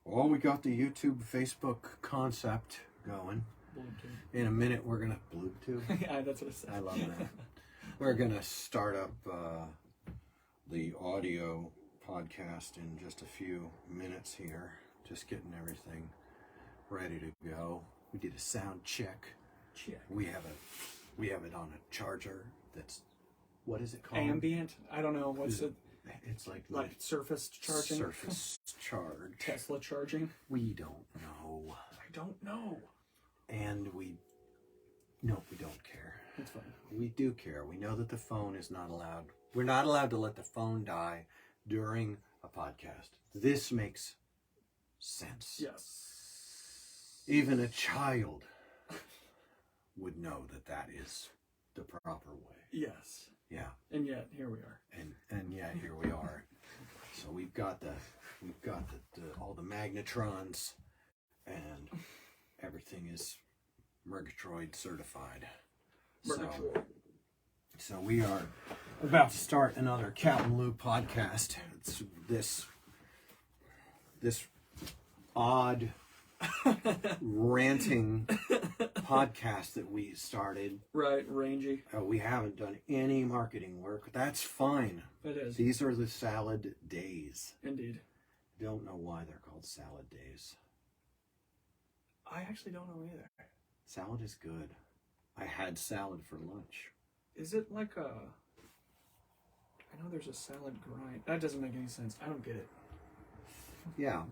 Well, we got the YouTube, Facebook concept going. Bluetooth. In a minute, we're gonna Bluetooth. Yeah, that's what it said. I love that. We're gonna start up the audio podcast in just a few minutes here. Just getting everything ready to go. We did a sound check. We have it on a charger. That's, what is it called? Ambient. I don't know what's it. It's like surface charging. Surface charge. Tesla charging. We don't know. I don't know. And we don't care. It's fine. We do care. We know that the phone is not allowed. We're not allowed to let the phone die during a podcast. This makes sense. Yes. Even a child would know that that is the proper way. Yes. Yeah. And yet here we are. And yet here we are. So we've got all the magnetrons, and everything is Murgatroyd certified. So we are about to start another CapmLew podcast. It's this odd ranting podcast that we started. Right, rangy. We haven't done any marketing work. That's fine. It is. These are the salad days. Indeed. Don't know why they're called salad days. I actually don't know either. Salad is good. I had salad for lunch. Is it like a... I know there's a salad grind. That doesn't make any sense. I don't get it. Yeah.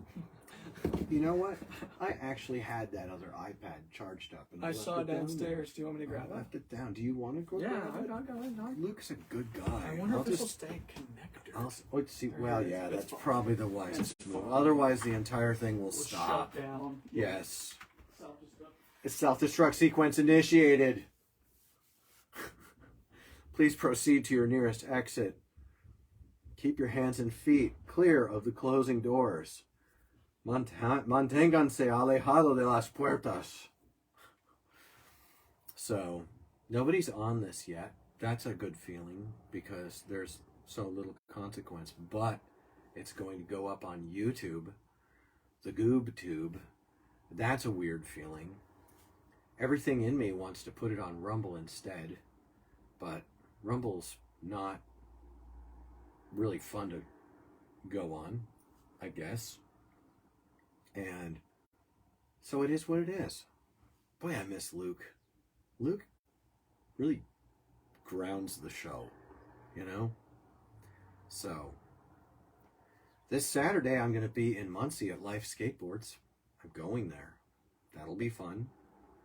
You know what? I actually had that other iPad charged up. And I saw it downstairs. Do you want me to grab I it? left it down. Do you want to go Yeah, grab it? I got it. Luke's a good guy. I wonder if this will stay connected. Let's see. Well, yeah, that's fine. probably the wisest move. Otherwise, the entire thing will stop. Shut down. Yes. Self-destruct. It's self-destruct sequence initiated. Please proceed to your nearest exit. Keep your hands and feet clear of the closing doors. Manténganse alejado de las puertas. So, nobody's on this yet. That's a good feeling because there's so little consequence. But it's going to go up on YouTube, the Goob Tube. That's a weird feeling. Everything in me wants to put it on Rumble instead, but Rumble's not really fun to go on, I guess. And so it is what it is. Boy, I miss Luke. Luke really grounds the show, you know? So, this Saturday I'm going to be in Muncie at Life Skateboards. I'm going there. That'll be fun.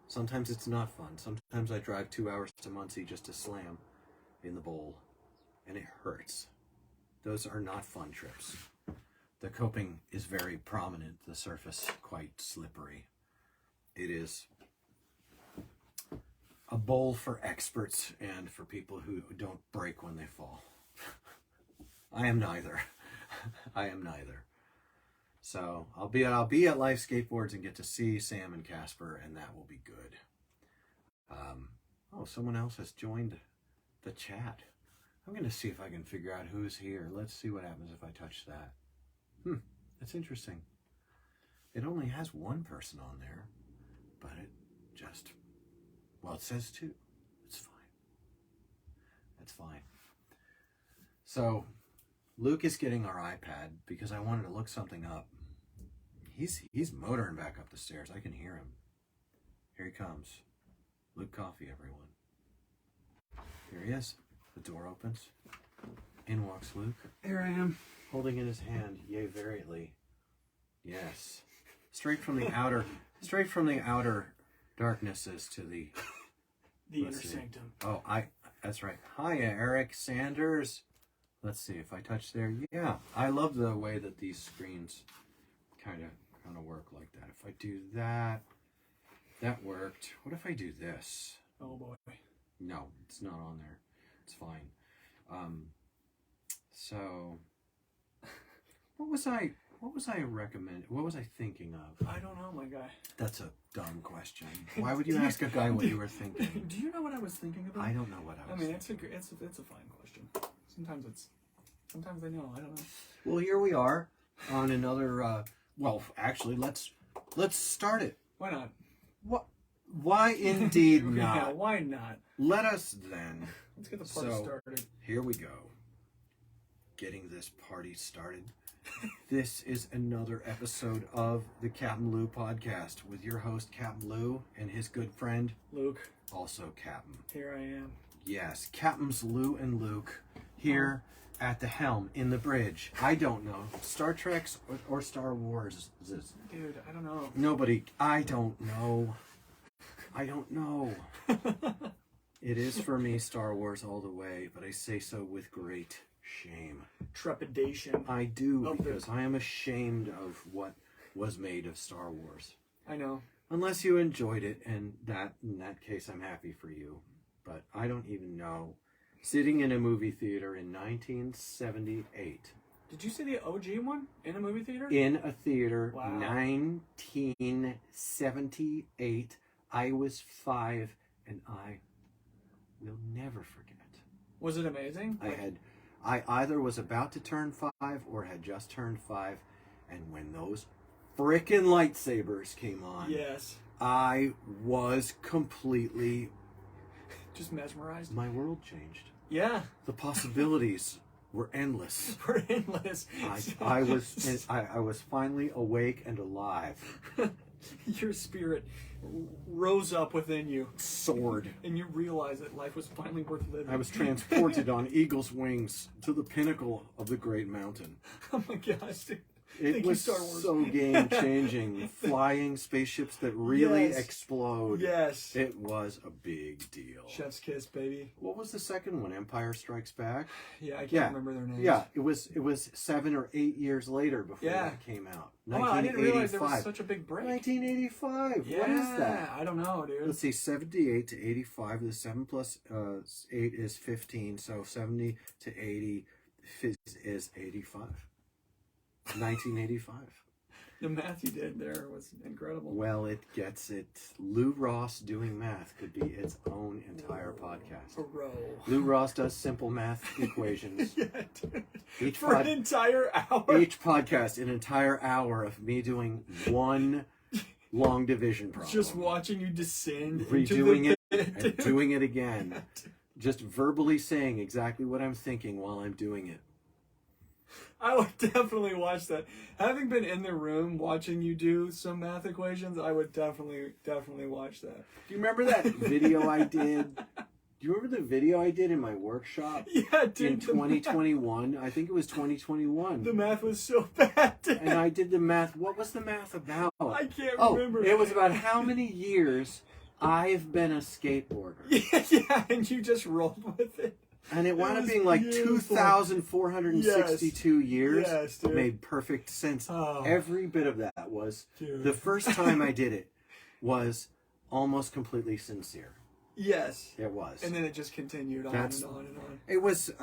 Sometimes it's not fun. Sometimes I drive 2 hours to Muncie just to slam in the bowl, and it hurts. Those are not fun trips. The coping is very prominent, the surface quite slippery. It is a bowl for experts and for people who don't break when they fall. I am neither. I am neither. So I'll be at Life Skateboards and get to see Sam and Casper, and that will be good. Oh, someone else has joined the chat. I'm going to see if I can figure out who's here. Let's see what happens if I touch that. That's interesting. It only has one person on there, but it just, well, it says two. It's fine. That's fine. So, Luke is getting our iPad because I wanted to look something up. He's motoring back up the stairs. I can hear him. Here he comes. Luke Coffee, everyone. Here he is. The door opens. In walks Luke. Here I am. Holding in his hand, yea verily. Yes. Straight from the outer darknesses to the inner sanctum. Oh, that's right. Hiya, Eric Sanders. Let's see if I touch there. Yeah, I love the way that these screens kind of work like that. If I do that, that worked. What if I do this? Oh boy. No, it's not on there. It's fine. So what was I thinking of? I don't know, my guy. That's a dumb question. Why would you ask a guy what you were thinking? Do you know what I was thinking about? I don't know what I was thinking. it's a fine question. Sometimes I know, I don't know. Well, here we are on another Well, actually, let's start it. Why not? What? Why indeed Yeah, not? why not? Let us then. Let's get the party started. Here we go. Getting this party started. This is another episode of the CapmLew podcast with your host CapmLew and his good friend Luke. Also Capm. Here I am. Yes, Capms Lou and Luke here at the helm in the bridge. I don't know. Star Trek's or Star Wars. Dude, I don't know. Nobody. I don't know. I don't know. It is for me Star Wars all the way, but I say so with great shame. Trepidation. I do, because I am ashamed of what was made of Star Wars. I know. Unless you enjoyed it, and in that case I'm happy for you. But I don't even know. Sitting in a movie theater in 1978. Did you see the OG one in a movie theater? In a theater, wow. 1978. I was 5, and I will never forget. Was it amazing? I either was about to turn 5 or had just turned 5, and when those frickin' lightsabers came on, yes, I was completely just mesmerized. My world changed. Yeah, the possibilities were endless. Were endless. I was finally awake and alive. Your spirit rose up within you. Soared. And you realized that life was finally worth living. I was transported on eagle's wings to the pinnacle of the great mountain. Oh my gosh, dude. It was so game-changing. Flying spaceships that really explode. Yes. It was a big deal. Chef's kiss, baby. What was the second one? Empire Strikes Back? Yeah, I can't remember their names. Yeah, it was 7 or 8 years later before that came out. Oh, I didn't realize there was such a big break. 1985. Yeah, what is that? I don't know, dude. Let's see, 78 to 85. The 7 plus 8 is 15. So 70 to 80 is 85. 1985. The math you did there was incredible. Well, it gets it. Lou Ross doing math could be its own entire podcast. Bro. Lou Ross does simple math equations. Yeah, dude. For an entire hour. Each podcast, an entire hour of me doing one long division problem. Just watching you descend. Redoing it and doing it again. Just verbally saying exactly what I'm thinking while I'm doing it. I would definitely watch that. Having been in the room watching you do some math equations, I would definitely watch that. Do you remember that video I did? Do you remember the video I did in my workshop? Yeah, dude. In 2021? I think it was 2021. The math was so bad, dude. And I did the math. What was the math about? I can't remember. It was about how many years I've been a skateboarder. Yeah, and you just rolled with it. And it wound up being like 2,462 years. Yes, dude. Made perfect sense. Oh. Every bit of that was, the first time I did it was almost completely sincere. Yes. It was. And then it just continued on and on and on. It was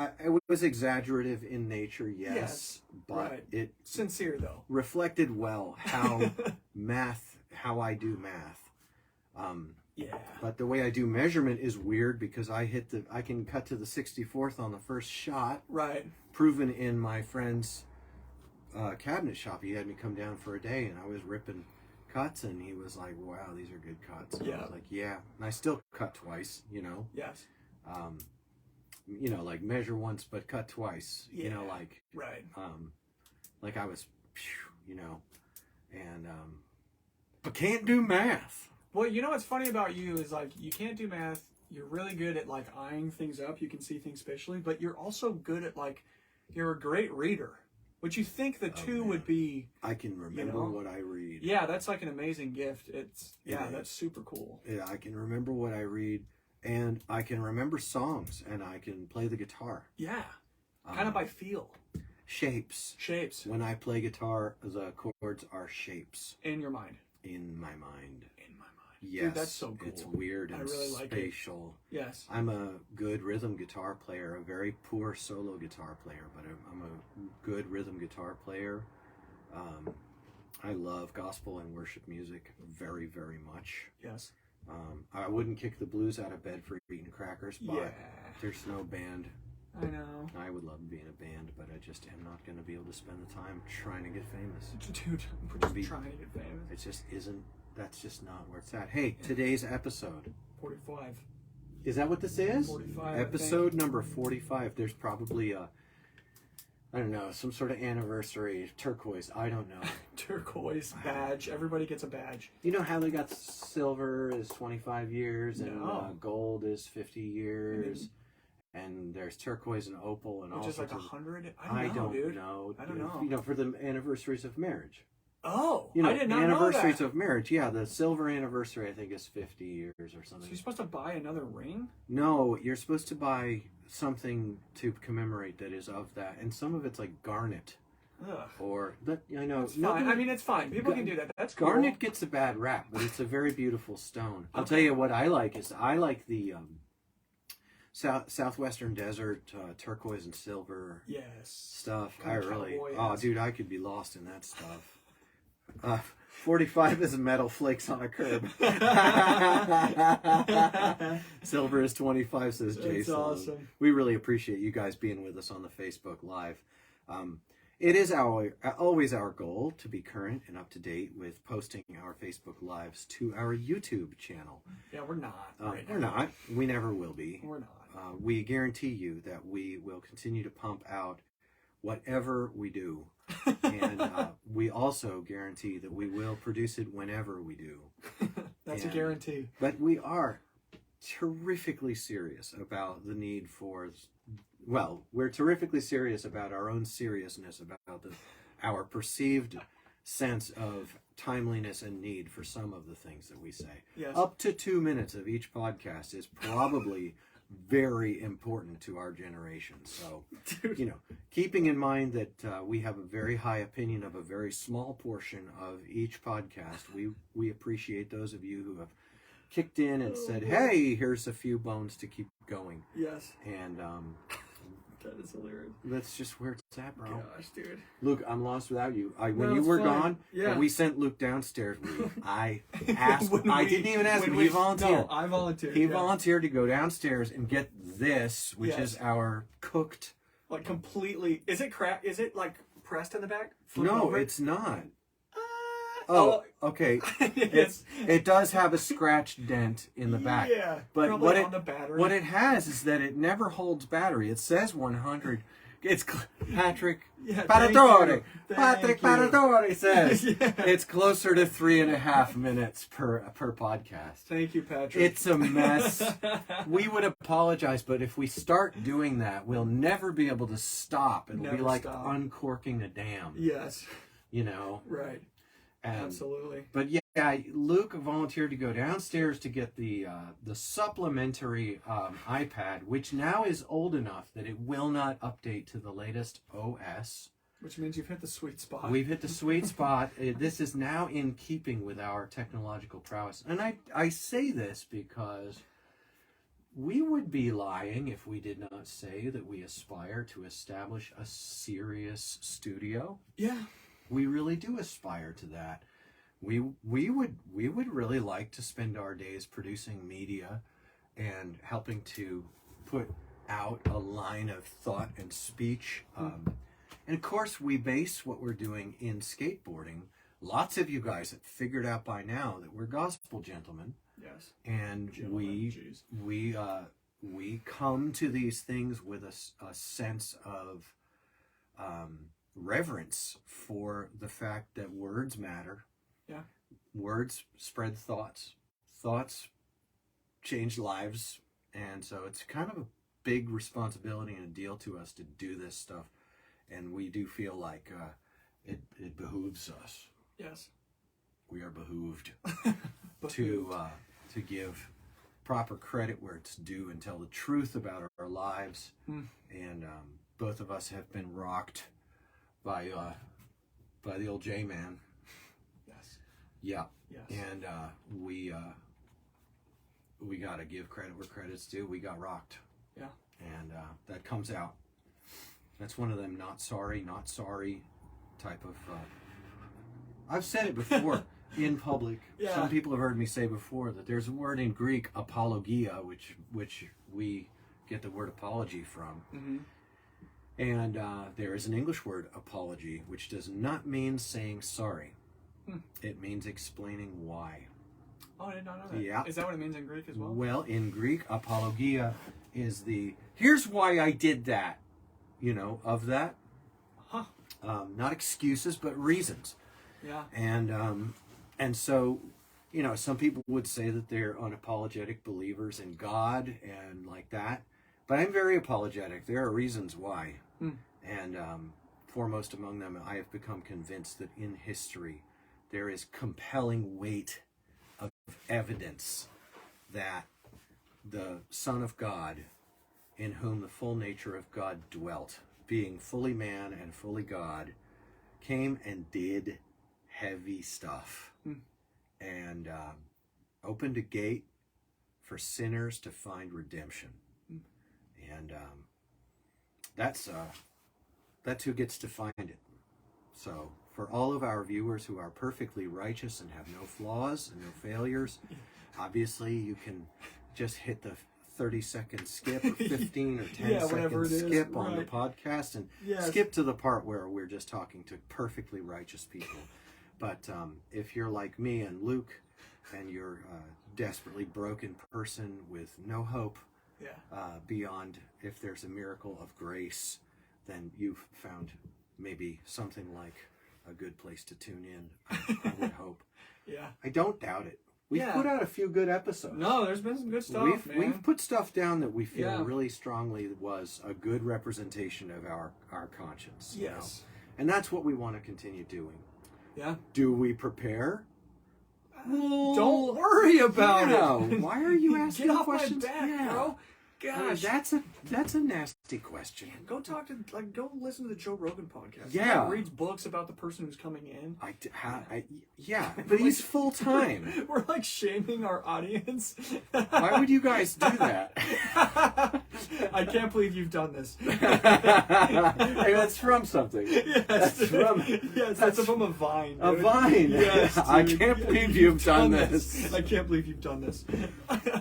exaggerative in nature, yes. But it... Sincere, though. Reflected well how how I do math. Yeah. But the way I do measurement is weird because I can cut to the 64th on the first shot. Right. Proven in my friend's cabinet shop. He had me come down for a day and I was ripping cuts and he was like, wow, these are good cuts. And I was like, yeah. And I still cut twice, you know. Yes. You know, like measure once but cut twice. Yeah. You know, like like I was, you know, and but can't do math. Well, you know what's funny about you is like you can't do math. You're really good at like eyeing things up. You can see things spatially, but you're also good at like you're a great reader. Which you think the two would be. I can remember what I read. Yeah, that's like an amazing gift. That's super cool. Yeah, I can remember what I read, and I can remember songs, and I can play the guitar. Yeah, kind of by feel. Shapes. When I play guitar, the chords are shapes. In your mind. In my mind. Yes, dude, that's so cool. It's weird and really spatial. Like it. Yes. I'm a good rhythm guitar player, a very poor solo guitar player, but I'm a good rhythm guitar player. I love gospel and worship music very, very much. Yes. I wouldn't kick the blues out of bed for eating crackers, but there's no band I know. I would love to be in a band, but I just am not going to be able to spend the time trying to get famous. Dude, we're just trying to get famous. It just isn't, that's just not where it's at. Hey, today's episode. 45. Is that what this is? 45. Episode number 45. There's probably I don't know, some sort of anniversary, turquoise, I don't know. Turquoise badge. Everybody gets a badge. You know how they got silver is 25 years and No. gold is 50 years? And there's turquoise and opal and all Which is sorts like of... 100? I don't dude. know. I don't know. You know, for the anniversaries of marriage. Oh, You know, I did not know anniversaries that. of marriage. Yeah, the silver anniversary I think is 50 years or So something. you're supposed to buy another ring? No, you're supposed to buy something to commemorate that is of that, and some of it's like garnet Ugh. or that I know. It's fine. I mean, it's fine. People can do that. That's cool. Garnet gets a bad rap, but it's a very beautiful stone. I'll tell you what I like is I like the southwestern desert turquoise and silver Yes. stuff. Kinda I really, cowboy-esque. dude, I could be lost in that stuff. 45 is metal flakes on a curb. Silver is 25, says Jason. That's awesome. We really appreciate you guys being with us on the Facebook Live. It is always our goal to be current and up to date with posting our Facebook Lives to our YouTube channel. Yeah, we're not. We're not. We never will be. We're not. We guarantee you that we will continue to pump out whatever we do. And we also guarantee that we will produce it whenever we do. That's a guarantee. But we are terrifically serious about the need for... Well, we're terrifically serious about our own seriousness, about our perceived sense of timeliness and need for some of the things that we say. Yes. Up to 2 minutes of each podcast is probably very important to our generation. So, Dude. you know, keeping in mind that we have a very high opinion of a very small portion of each podcast, we appreciate those of you who have kicked in and said, hey, here's a few bones to keep going. Yes. And That is hilarious. that's just where it's at, bro. Gosh, dude. Luke, I'm lost without you. When No, you it's were fine. gone, Yeah. we sent Luke downstairs. I asked. When I we- didn't even ask when him. we- He volunteered. No, I volunteered. He yeah. volunteered to go downstairs and get this, which Yes. is our cooked. Like completely. Is it cracked? Is it like pressed in the back? Flip No, over? it's not. Oh, okay. yes. It does have a scratch dent in the back. Yeah. But probably what on it the battery. what it has is that it never holds battery. It says 100. It's Patrick Yeah, Paratore. thank Patrick you. Paratore says Yeah. it's closer to 3.5 minutes per podcast. Thank you, Patrick. It's a mess. We would apologize, but if we start doing that, we'll never be able to stop. It'll Never be like stop. uncorking a dam. Yes. You know. Right. And- Absolutely. But yeah, Luke volunteered to go downstairs to get the supplementary iPad, which now is old enough that it will not update to the latest OS. Which means you've hit the sweet spot. We've hit the sweet spot. This is now in keeping with our technological prowess. And I say this because we would be lying if we did not say that we aspire to establish a serious studio. Yeah. We really do aspire to that. We would really like to spend our days producing media and helping to put out a line of thought and speech. And of course, we base what we're doing in skateboarding. Lots of you guys have figured out by now that we're gospel gentlemen, Yes. and Gentlemen, jeez. we come to these things with a sense of reverence for the fact that words matter. Yeah. Words spread thoughts. Thoughts change lives. And so it's kind of a big responsibility and a deal to us to do this stuff. And we do feel like it behooves us. Yes. We are behooved to give proper credit where it's due and tell the truth about our lives. And both of us have been rocked by the old J-Man. Yes. Yeah. Yes. And we got to give credit where credit's due. We got rocked. Yeah. And that comes out. That's one of them not sorry type of... I've said it before in public. Yeah. Some people have heard me say before that there's a word in Greek, apologia, which we get the word apology from. Mm-hmm. And there is an English word, apology, which does not mean saying sorry. It means explaining why. Oh, I did not know that. Yeah. Is that what it means in Greek as well? Well, in Greek, apologia is here's why I did that, of that. Huh. Not excuses, but reasons. Yeah. And so, some people would say that they're unapologetic believers in God and like that. But I'm very apologetic. There are reasons why. And foremost among them, I have become convinced that in history, there is compelling weight of evidence that the Son of God, in whom the full nature of God dwelt, being fully man and fully God, came and did heavy stuff and opened a gate for sinners to find redemption. And that's who gets to find it. So for all of our viewers who are perfectly righteous and have no flaws and no failures, obviously you can just hit the 30-second skip or 15 or 10 second skip on the podcast and skip to the part where we're just talking to perfectly righteous people. But if you're like me and Luke and you're a desperately broken person with no hope beyond if there's a miracle of grace, then you've found maybe something like a good place to tune in. I would hope. Yeah. I don't doubt it. We've put out a few good episodes. No, there's been some good stuff, man. We've put stuff down that we feel really strongly was a good representation of our conscience. Yes. And that's what we want to continue doing. Yeah. Do we prepare? Don't worry about it. Why are you asking Get off questions? my back, bro. Gosh, that's a nasty question. Go go listen to the Joe Rogan podcast. Yeah, he reads books about the person who's coming in. But he's full time. We're like shaming our audience. Why would you guys do that? I can't believe you've done this. Hey, that's from something. Yes, that's from a Vine. Dude. A Vine. Yes, dude. I can't believe you've done this. I can't believe you've done this.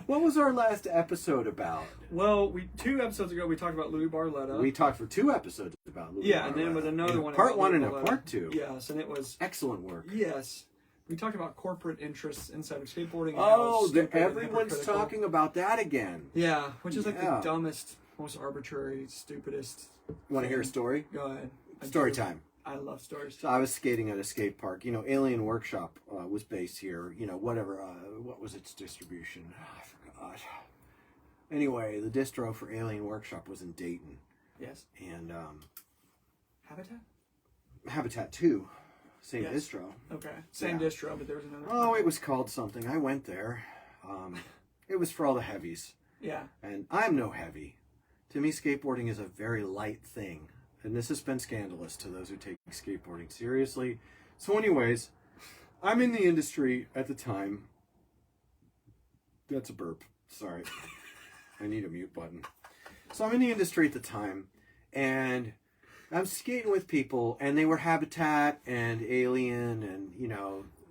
What was our last episode about? Well, 2 episodes ago we talked about Louis Barletta. We talked for 2 episodes about Louis Barletta. And then with another one. Part 1 and Barletta. a part 2. Yes, and it was excellent work. Yes. We talked about corporate interests inside of skateboarding. Everyone's talking about that again. Yeah, which is like the dumbest, most arbitrary, stupidest. Want to hear a story? Go ahead. Story time. I love stories. So I was skating at a skate park. Alien Workshop was based here. Whatever. What was its distribution? I forgot. Anyway, the distro for Alien Workshop was in Dayton. Yes. And Habitat 2. Same distro. Okay. Same distro, but there was another. Oh, it was called something. I went there. It was for all the heavies. Yeah. And I'm no heavy. To me, skateboarding is a very light thing. And this has been scandalous to those who take skateboarding seriously. So anyways, I'm in the industry at the time. That's a burp. Sorry. I need a mute button. So I'm in the industry at the time, and I'm skating with people, and they were Habitat and Alien, and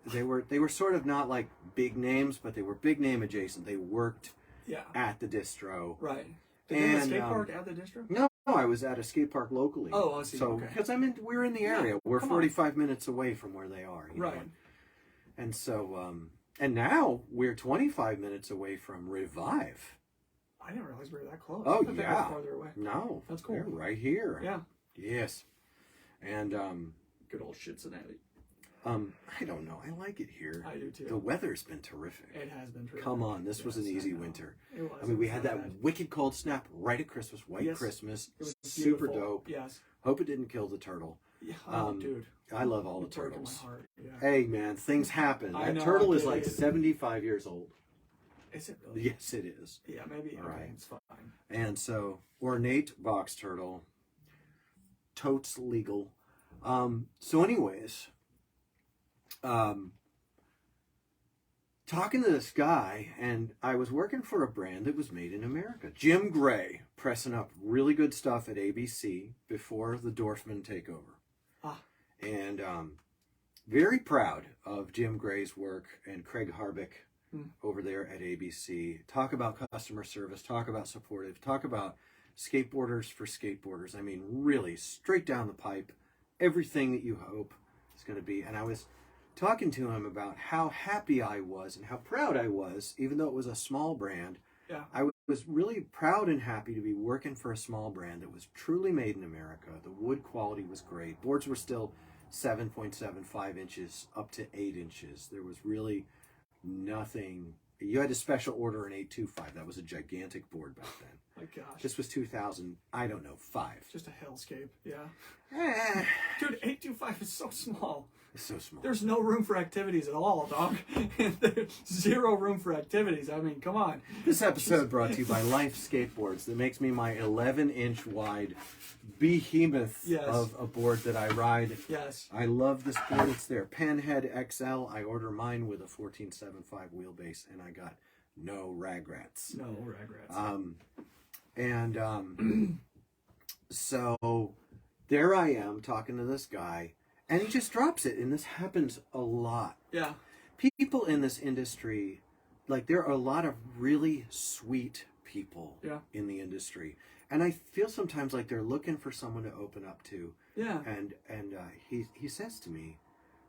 they were sort of not like big names, but they were big name adjacent. They worked at the distro. Right. Did they have a skate park at the distro? No, I was at a skate park locally. Oh, I see. So because we're in the area, we're 45 minutes away from where they are. Right. And so and now we're 25 minutes away from Revive. I didn't realize we were that close. Oh, They were farther away. No. That's cool. They're right here. Yeah. Yes. And good old Cincinnati. I don't know. I like it here. I do too. The weather's been terrific. It has been terrific. Come on, this was an easy winter. It was. I mean, we had that wicked cold snap right at Christmas, Christmas. It was super beautiful. dope. Yes. Hope it didn't kill the turtle. Yeah. Dude. I love all the turtles. My heart. Yeah. Hey, man, things happen. I That know, turtle is like 75 years old. Is it really? Yes, it is. Yeah, maybe. All right. It's fine. And so, ornate box turtle, totes legal. So anyways, talking to this guy, and I was working for a brand that was made in America. Jim Gray, pressing up really good stuff at ABC before the Dorfman takeover. And very proud of Jim Gray's work and Craig Harbick over there at ABC. Talk about customer service, talk about supportive, talk about skateboarders for skateboarders. I mean, really straight down the pipe, everything that you hope is going to be. And I was talking to him about how happy I was and how proud I was, even though it was a small brand. Yeah. I was really proud and happy to be working for a small brand that was truly made in America. The wood quality was great. Boards were still 7.75 inches up to 8 inches. There was really nothing. You had to special order an 825. That was a gigantic board back then. My gosh. This was 2000, I don't know, 5. Just a hellscape. Yeah. Eh, Dude, 825 is so small. it's so small. There's no room for activities at all, dog. There's zero room for activities. I mean, come on. This episode brought to you by Life Skateboards that makes me my 11-inch wide behemoth Yes. of a board that I ride. Yes. I love this board. It's their Penhead XL. I order mine with a 14.75 wheelbase, and I got no regrets. No regrets. So there I am talking to this guy, and he just drops it, and this happens a lot. Yeah. People in this industry, like there are a lot of really sweet people Yeah. in the industry, and I feel sometimes like they're looking for someone to open up to. Yeah. And he says to me,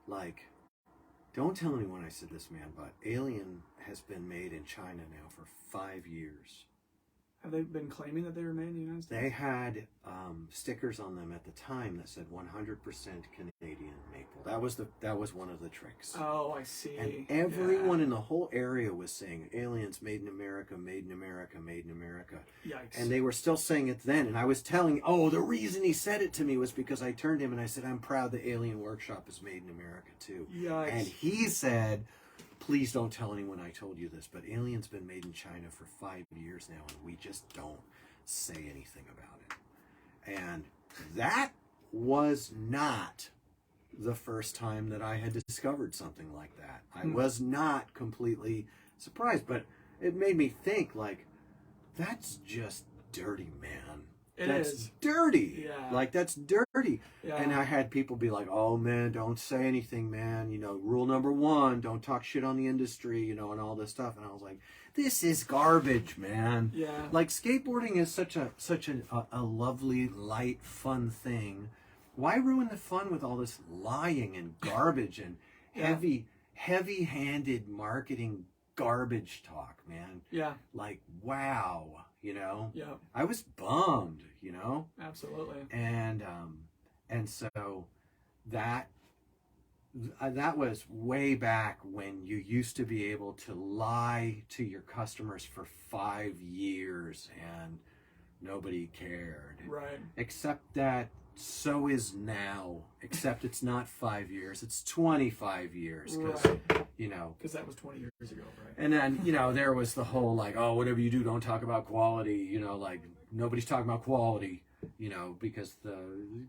like, don't tell anyone I said this, man, but Alien has been made in China now for 5 years. Have they been claiming that they were made in the United States? They had stickers on them at the time that said 100% Canadian maple. That was one of the tricks. Oh, I see. And everyone in the whole area was saying, Aliens, made in America, made in America, made in America. Yikes. And they were still saying it then. And I was telling, the reason he said it to me was because I turned to him and I said, I'm proud the Alien Workshop is made in America too. Yikes. And he said, please don't tell anyone I told you this, but Alien's been made in China for 5 years now, and we just don't say anything about it. And that was not the first time that I had discovered something like that. I was not completely surprised, but it made me think, like, that's just dirty, man. That's dirty. Yeah. Like, that's dirty. Yeah. And I had people be like, oh, man, don't say anything, man. You know, rule number 1, don't talk shit on the industry, you know, and all this stuff. And I was like, this is garbage, man. Yeah. Like, skateboarding is such a lovely, light, fun thing. Why ruin the fun with all this lying and garbage and heavy-handed marketing garbage talk, man? Yeah. Like, wow, you know? Yeah. I was bummed, you know? Absolutely. And so that was way back when you used to be able to lie to your customers for 5 years and nobody cared. Right. Except that so is now. Except it's not 5 years, it's 25 years. Right. You know, because that was 20 years ago, right? and then, you know, there was the whole, like, oh, whatever you do, don't talk about quality, you know, like, nobody's talking about quality, you know, because the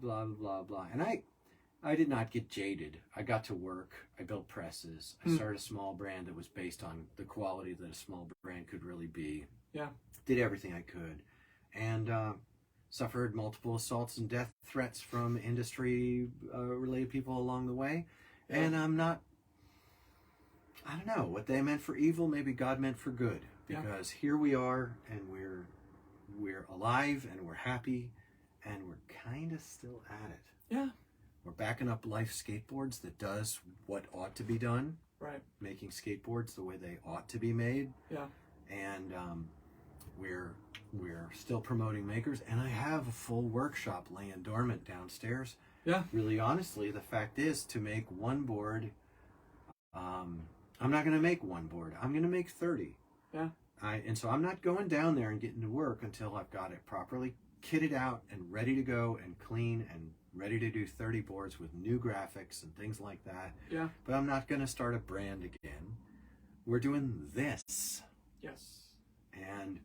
blah, blah, blah. And I did not get jaded. I got to work. I built presses. I started a small brand that was based on the quality that a small brand could really be. Yeah. Did everything I could. And suffered multiple assaults and death threats from industry-related people along the way. Yeah. And I'm not... I don't know, what they meant for evil, maybe God meant for good. Because here we are, and we're alive, and we're happy, and we're kind of still at it. Yeah. We're backing up Life Skateboards that does what ought to be done. Right. Making skateboards the way they ought to be made. Yeah. And we're still promoting makers, and I have a full workshop laying dormant downstairs. Yeah. Really, honestly, the fact is, to make one board, I'm not going to make one board. I'm going to make 30. Yeah. And so I'm not going down there and getting to work until I've got it properly kitted out and ready to go and clean and ready to do 30 boards with new graphics and things like that. Yeah. But I'm not going to start a brand again. We're doing this. Yes. And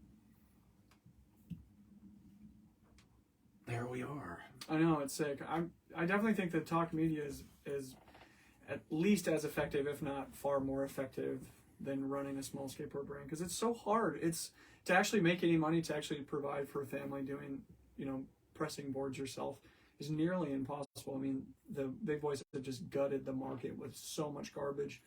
there we are. I know, it's sick. I definitely think that talk media is at least as effective, if not far more effective, than running a small skateboard brand, because it's so hard. It's to actually make any money, to actually provide for a family doing, you know, pressing boards yourself is nearly impossible. I mean, the big boys have just gutted the market with so much garbage,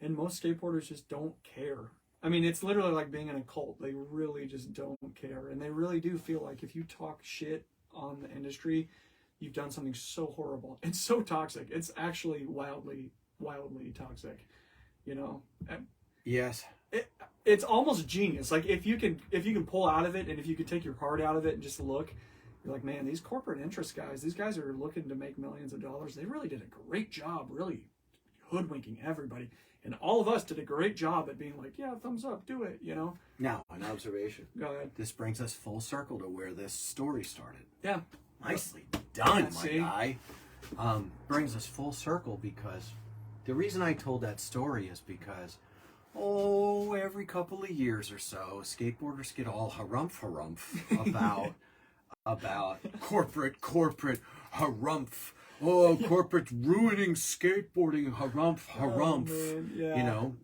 And most skateboarders just don't care. I mean, it's literally like being in a cult. They really just don't care. And they really do feel like if you talk shit on the industry, you've done something so horrible. It's so toxic. It's actually wildly, wildly toxic. You know? Yes. It's almost genius. Like if you can pull out of it, and if you could take your heart out of it and just look, you're like, man, these corporate interest guys, these guys are looking to make millions of dollars. They really did a great job, really hoodwinking everybody. And all of us did a great job at being like, yeah, thumbs up, do it, you know? Now, an observation. Go ahead. This brings us full circle to where this story started. Yeah. Nicely done, my see? guy. Brings us full circle because the reason I told that story is because, every couple of years or so, skateboarders get all harumph about corporate harumph. Oh, corporate's ruining skateboarding, harumph. Oh, yeah. You know,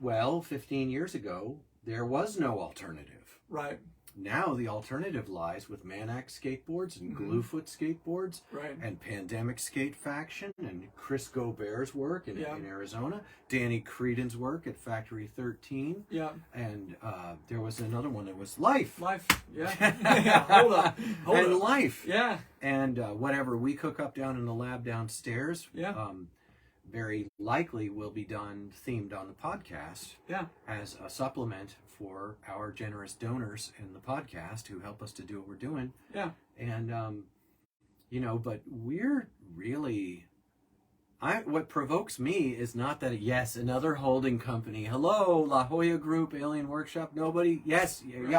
well, 15 years ago, there was no alternative. Right. Now the alternative lies with Manac skateboards and Gluefoot skateboards, right, and Pandemic Skate Faction and Chris Gobert's work in Arizona, Danny Creedon's work at Factory 13, and there was another one that was Life, yeah. Hold up, Life, and whatever we cook up down in the lab downstairs, very likely will be done themed on the podcast, as a supplement for our generous donors in the podcast who help us to do what we're doing. And you know, but we're really, what provokes me is not that, yes, another holding company, hello, La Jolla Group, Alien Workshop, nobody,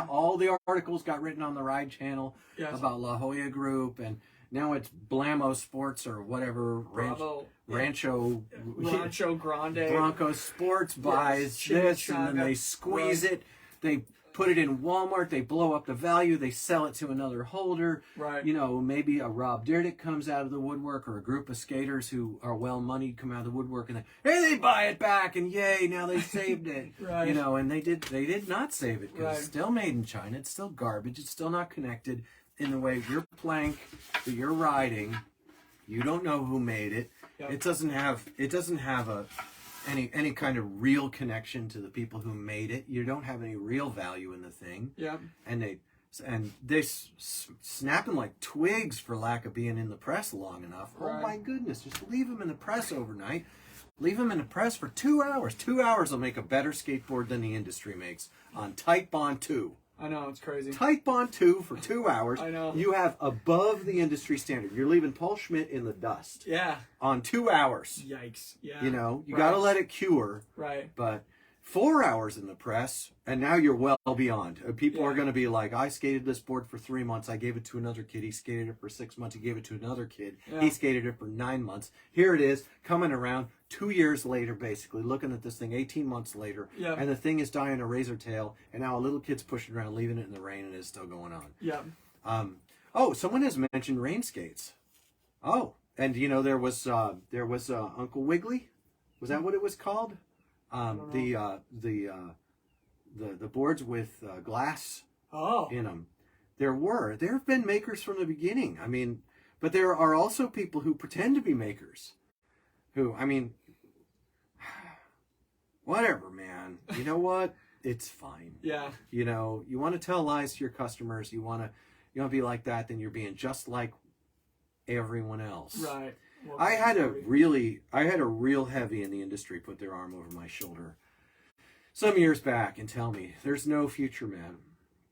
all the articles got written on the Ride channel about La Jolla Group, and now it's Blammo Sports or whatever, Rancho Grande Bronco Sports buys this, and then they squeeze it, they put it in Walmart, they blow up the value, they sell it to another holder. You know, maybe a Rob Dyrdek comes out of the woodwork, or a group of skaters who are well-moneyed come out of the woodwork, and they buy it back, and yay, now they saved it. You know, and they did not save it, because it's still made in China, it's still garbage, it's still not connected in the way your plank that you're riding, you don't know who made it. It doesn't have any kind of real connection to the people who made it. You don't have any real value in the thing. And they're snapping like twigs for lack of being in the press long enough. Oh my goodness, just leave them in the press overnight. Leave them in the press for 2 hours. 2 hours will make a better skateboard than the industry makes on Tight Bond 2. I know, it's crazy. Tight Bond 2 for 2 hours. I know. You have above the industry standard. You're leaving Paul Schmidt in the dust. On 2 hours. Yikes. You know, you got to let it cure. But 4 hours in the press, and now you're well beyond. People are going to be like, I skated this board for 3 months. I gave it to another kid. He skated it for 6 months. He gave it to another kid. He skated it for 9 months. Here it is, coming around 2 years later, basically, looking at this thing 18 months later, and the thing is dying a razor tail, and now a little kid's pushing around, leaving it in the rain, and it's still going on. Someone has mentioned rain skates. And you know, there was Uncle Wiggly. Was that what it was called? The boards with glass in them. There have been makers from the beginning. I mean, but there are also people who pretend to be makers. Who, I mean, whatever, man. You know what? It's fine. You know, you want to tell lies to your customers. You want to be like that. Then you're being just like everyone else. Well, I had a real heavy in the industry put their arm over my shoulder some years back and tell me there's no future, man,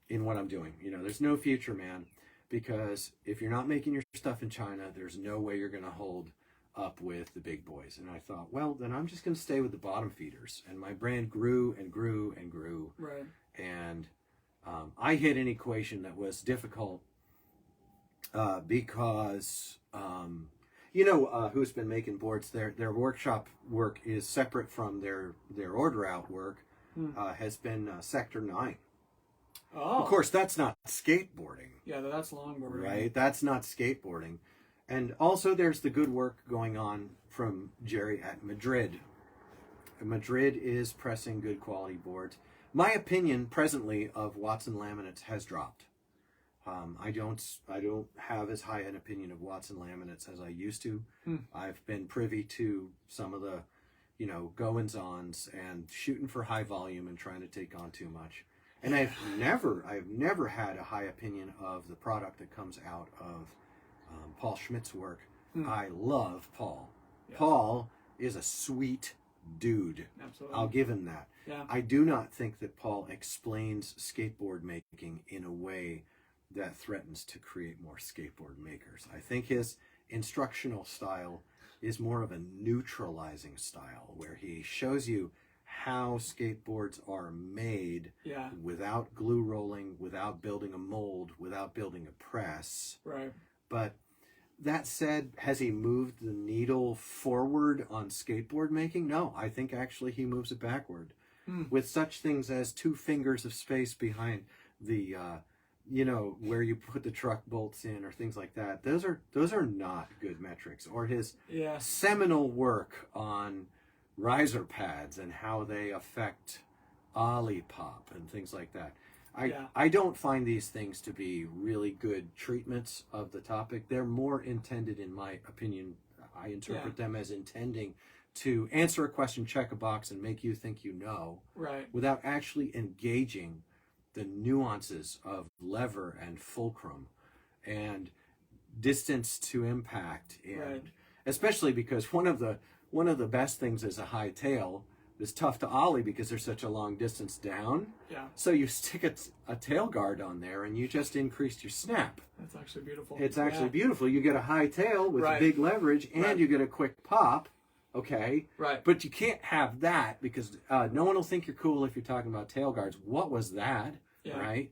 in what I'm doing. You know, there's no future, man, because if you're not making your stuff in China, there's no way you're going to hold up with the big boys. And I thought, well, then I'm just going to stay with the bottom feeders. And my brand grew and grew and grew. And I hit an equation that was difficult because... you know who's been making boards? Their workshop work is separate from their order out work. Has been Sector 9. Of course, that's not skateboarding. That's longboarding. Right? That's not skateboarding. And also there's the good work going on from Jerry at Madrid. Madrid is pressing good quality boards. My opinion presently of Watson Laminates has dropped. I don't have as high an opinion of Watson Laminates as I used to. I've been privy to some of the goings-ons and shooting for high volume and trying to take on too much. And I've never had a high opinion of the product that comes out of Paul Schmidt's work. I love Paul. Yes. Paul is a sweet dude. Absolutely. I'll give him that. Yeah. I do not think that Paul explains skateboard making in a way that threatens to create more skateboard makers. I think his instructional style is more of a neutralizing style, where he shows you how skateboards are made without glue rolling, without building a mold, without building a press. Right. But that said, has he moved the needle forward on skateboard making? No, I think actually he moves it backward. With such things as 2 fingers of space behind the, where you put the truck bolts in or things like that. Those are not good metrics. Or his seminal work on riser pads and how they affect ollie pop and things like that. I don't find these things to be really good treatments of the topic. They're more intended, in my opinion, I interpret them as intending to answer a question, check a box, and make you think you know, without actually engaging the nuances of lever and fulcrum and distance to impact, and especially because one of the best things is a high tail. It's tough to ollie because there's such a long distance down. Yeah. So you stick a tail guard on there and you just increased your snap. That's actually beautiful. It's actually beautiful. You get a high tail with big leverage and you get a quick pop. Okay. Right. But you can't have that because no one will think you're cool if you're talking about tail guards. What was that? Yeah. Right.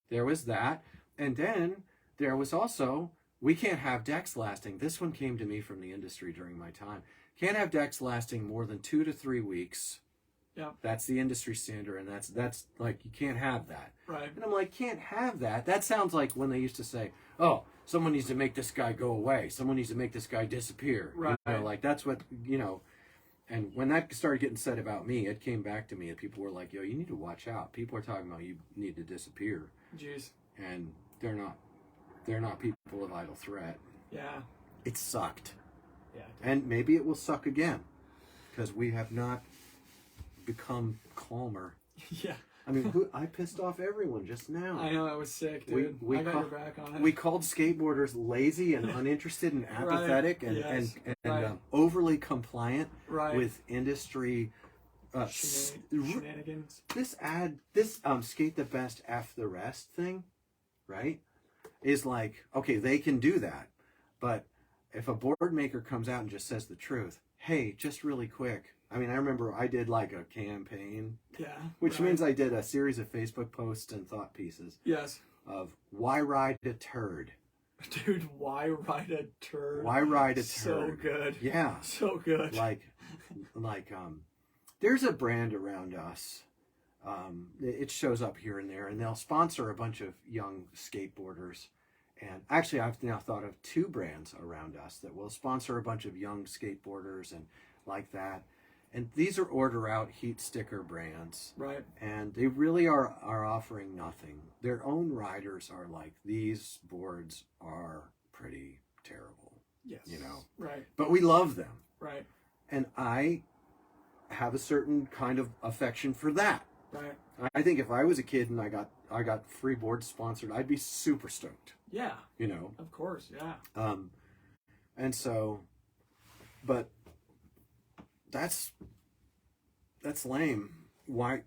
There was that. And then there was also, we can't have decks lasting. This one came to me from the industry during my time. Can't have decks lasting more than 2 to 3 weeks. Yeah. That's the industry standard, and that's like, you can't have that. Right. And I'm like, can't have that? That sounds like when they used to say, oh, someone needs to make this guy go away. Someone needs to make this guy disappear. Right. Like that's what, and when that started getting said about me, it came back to me and people were like, yo, you need to watch out. People are talking about you need to disappear. Jeez. And they're not people of idle threat. Yeah. It sucked. Yeah, and maybe it will suck again because we have not become calmer. Yeah. I mean, I pissed off everyone just now. I know, I was sick, dude. I got your back on it. We called skateboarders lazy and uninterested and apathetic and overly compliant with industry shenanigans. This skate the best, F the rest thing, right, is like, okay, they can do that, but if a board maker comes out and just says the truth, hey, just really quick. I mean, I remember I did like a campaign, which means I did a series of Facebook posts and thought pieces. Yes. Of why ride a turd? Dude, why ride a turd? Why ride a turd? So good. Yeah. So good. Like, there's a brand around us. It shows up here and there, and they'll sponsor a bunch of young skateboarders. And actually, I've now thought of 2 brands around us that will sponsor a bunch of young skateboarders and like that. And these are order out heat sticker brands. Right. And they really are offering nothing. Their own riders are like, these boards are pretty terrible. Yes. Right. But we love them. Right. And I have a certain kind of affection for that. Right. I think if I was a kid and I got free boards sponsored, I'd be super stoked. Yeah. Of course, yeah. And so, but that's lame. Why?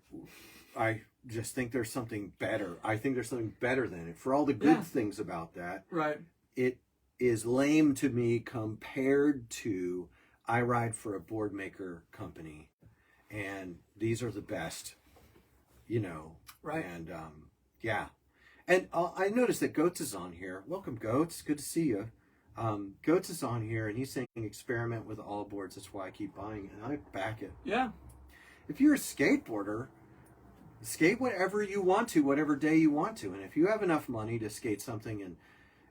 I just think there's something better. I think there's something better than it. For all the good things about that, right? It is lame to me compared to I ride for a board maker company, and these are the best. Right? And yeah. And I noticed that Goats is on here. Welcome, Goats. Good to see you. Goats is on here, and he's saying experiment with all boards. That's why I keep buying it, and I back it. Yeah. If you're a skateboarder, skate whatever you want to, whatever day you want to. And if you have enough money to skate something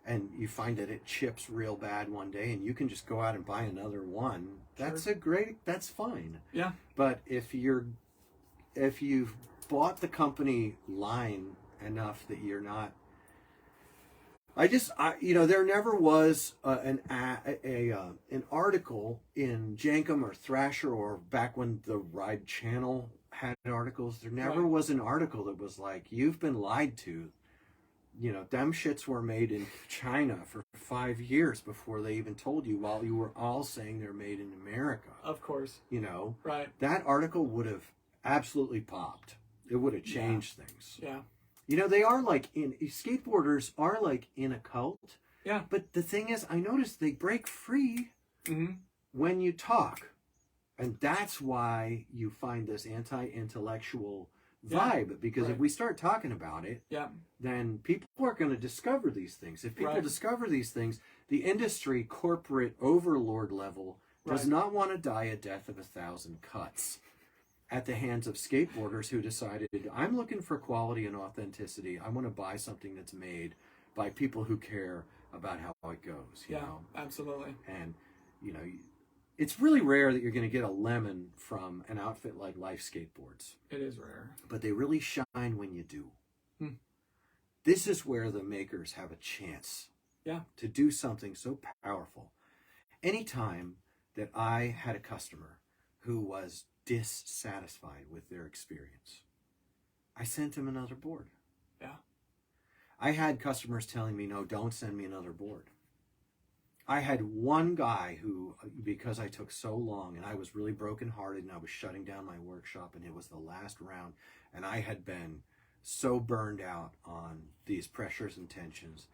and you find that it chips real bad one day and you can just go out and buy another one, that's that's fine. Yeah. But if you've bought the company line enough that you're not There never was an article in Jankum or Thrasher, or back when the Ride Channel had articles. There never was an article that was like, "You've been lied to." Them shits were made in China for 5 years before they even told you, while you were all saying they're made in America. Of course. Right. That article would have absolutely popped. It would have changed things. Yeah. They are skateboarders are like in a cult. Yeah. But the thing is, I noticed they break free when you talk. And that's why you find this anti-intellectual vibe. Because if we start talking about it, then people are going to discover these things. If people discover these things, the industry, corporate overlord level, does not want to die a death of 1,000 cuts at the hands of skateboarders who decided, I'm looking for quality and authenticity. I want to buy something that's made by people who care about how it goes. You know? Absolutely. And, it's really rare that you're going to get a lemon from an outfit like Life Skateboards. It is rare. But they really shine when you do. This is where the makers have a chance to do something so powerful. Anytime that I had a customer who was dissatisfied with their experience, I sent him another board. Yeah. I had customers telling me, no, don't send me another board. I had one guy who, because I took so long and I was really brokenhearted and I was shutting down my workshop and it was the last round and I had been so burned out on these pressures and tensions,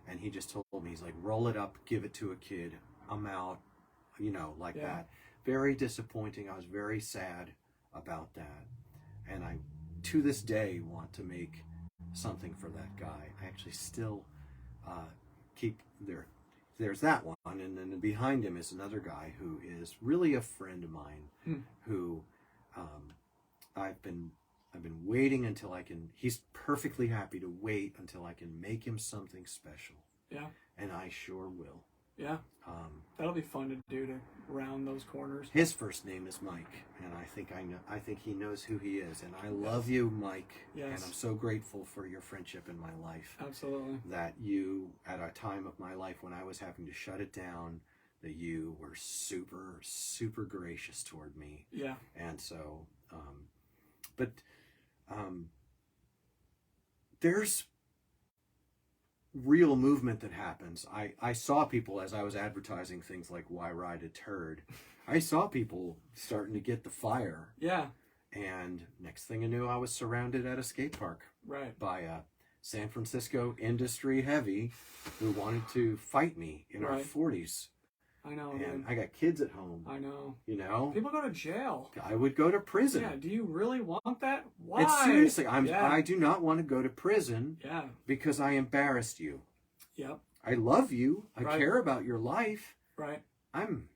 and he just told me, he's like, roll it up, give it to a kid, I'm out, that. Very disappointing. I was very sad about that. And I, to this day, want to make something for that guy. I actually still keep there's that one, and then behind him is another guy who is really a friend of mine, who I've been waiting until I can. He's perfectly happy to wait until I can make him something special. Yeah, and I sure will. Yeah, that'll be fun to do, to round those corners. His first name is Mike, and I think he knows who he is, and I love you, Mike. Yes. And I'm so grateful for your friendship in my life. Absolutely. That you, at a time of my life when I was having to shut it down, that you were super, super gracious toward me. Yeah. And so, there's real movement that happens. I saw people, as I was advertising things like Why Ride a Turd, I saw people starting to get the fire. Yeah. And next thing I knew, I was surrounded at a skate park. Right. By a San Francisco industry heavy who wanted to fight me in our 40s. I know. And I got kids at home. I know. People go to jail. I would go to prison. Yeah. Do you really want that? Why? It's seriously. I do not want to go to prison. Yeah. Because I embarrassed you. Yep. I love you. I care about your life. Right. I'm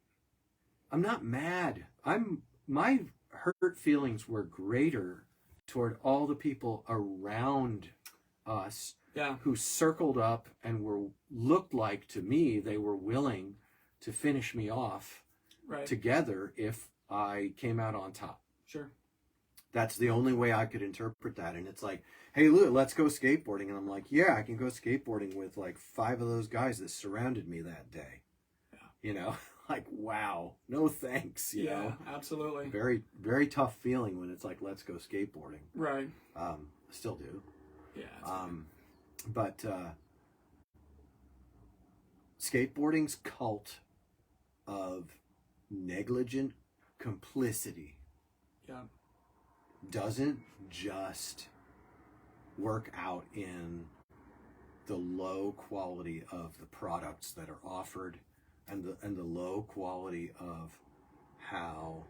not mad. My hurt feelings were greater toward all the people around us. Yeah. Who circled up and looked like, to me, they were willing to finish me off together if I came out on top. Sure. That's the only way I could interpret that. And it's like, hey, Lou, let's go skateboarding. And I'm like, yeah, I can go skateboarding with like 5 of those guys that surrounded me that day. Yeah. Like, wow, no thanks. You know? Absolutely. Very, very tough feeling when it's like, let's go skateboarding. Right. Still do. Yeah. But skateboarding's cult of negligent complicity doesn't just work out in the low quality of the products that are offered and the low quality of how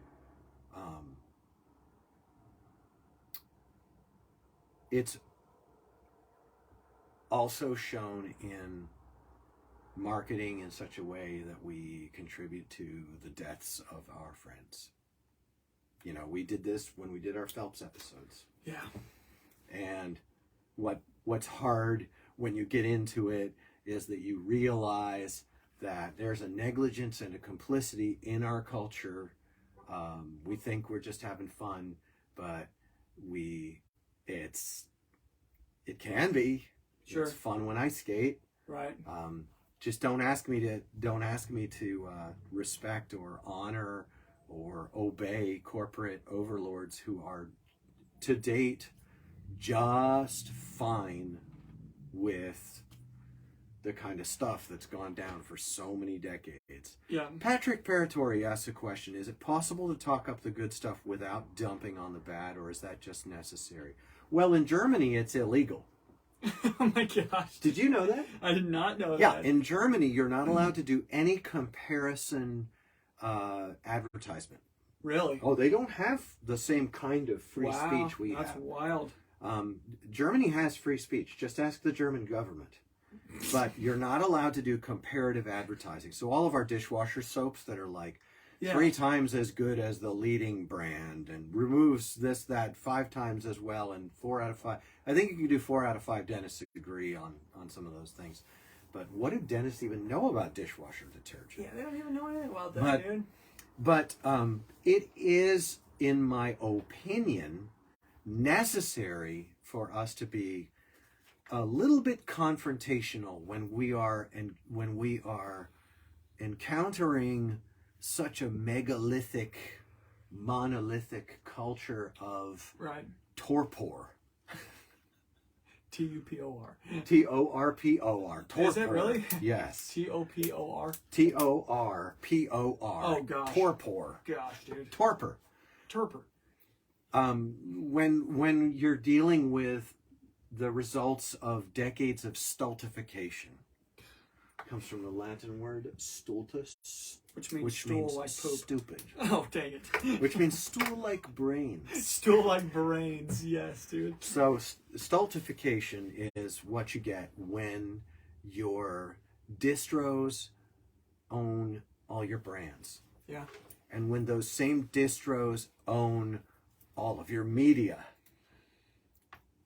it's also shown in marketing in such a way that we contribute to the deaths of our friends. We did this when we did our Phelps episodes. Yeah. And what's hard when you get into it is that you realize that there's a negligence and a complicity in our culture. We think we're just having fun, but it can be. Sure. It's fun when I skate. Right. Just don't ask me to respect or honor or obey corporate overlords who are to date just fine with the kind of stuff that's gone down for so many decades. Yeah. Patrick Paratori asks a question: is it possible to talk up the good stuff without dumping on the bad, or is that just necessary? Well, in Germany, it's illegal. Oh my gosh. Did you know that? I did not know Yeah, that. in Germany, you're not allowed to do any comparison advertisement. Really? Oh, they don't have the same kind of free Wow, speech we that's have. wild. Germany has free speech. Just ask the German government. But you're not allowed to do comparative advertising. So all of our dishwasher soaps that are like 3 times as good as the leading brand and removes this, that 5 times as well, and 4 out of 5. I think you can do 4 out of 5 dentists agree on some of those things. But what do dentists even know about dishwasher detergent? Yeah, they don't even know anything about that, dude. But it is, in my opinion, necessary for us to be a little bit confrontational when we are encountering such a megalithic, monolithic culture of torpor. T-U-P-O-R. T-O-R-P-O-R. Torpor. Is it really? Yes. T-O-P-O-R? T-O-R-P-O-R. Oh, gosh. Torpor. Gosh, dude. Torpor. Torpor. When you're dealing with the results of decades of stultification, comes from the Latin word stultus, which means stool like poop. Stupid. Oh, dang it. Which means stool like brains. Stool like brains, yes, dude. So stultification is what you get when your distros own all your brands. Yeah. And when those same distros own all of your media.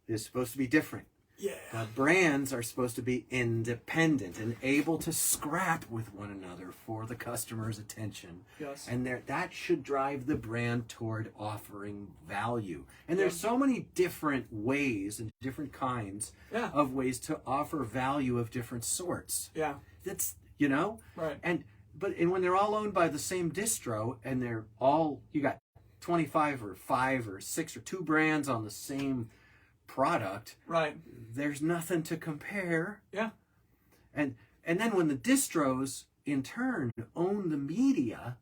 It's supposed to be different. Yeah. The brands are supposed to be independent and able to scrap with one another for the customer's attention. Yes. And that should drive the brand toward offering value. And there's so many different ways and different kinds of ways to offer value of different sorts. Yeah. That's, you know? Right. And when they're all owned by the same distro and they're all, you got 25 or 5 or 6 or 2 brands on the same product, right? There's nothing to compare. Yeah. And then when the distros in turn own the media,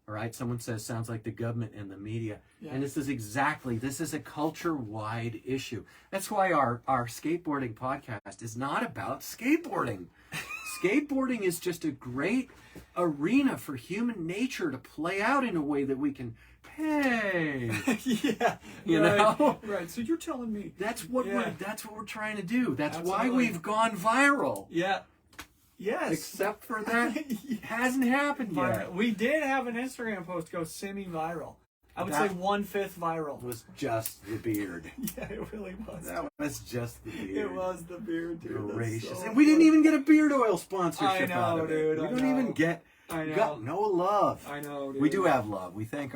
all right, someone says sounds like the government and the media. Yeah. And this is a culture-wide issue. That's why our skateboarding podcast is not about skateboarding. Skateboarding is just a great arena for human nature to play out in a way that we can, hey, yeah, you know, right. So you're telling me that's what we're trying to do. That's why we've gone viral. Yeah. Yes. Except for that, it hasn't happened yet. We did have an Instagram post go semi-viral. I would say 1/5 viral. It was just the beard. Yeah, it really was. That was just the beard. It was the beard, dude. Gracious. So and we didn't even get a beard oil sponsorship I know, out of it. dude. We don't even get. I know. Got no love. I know, dude. We do have love. We thank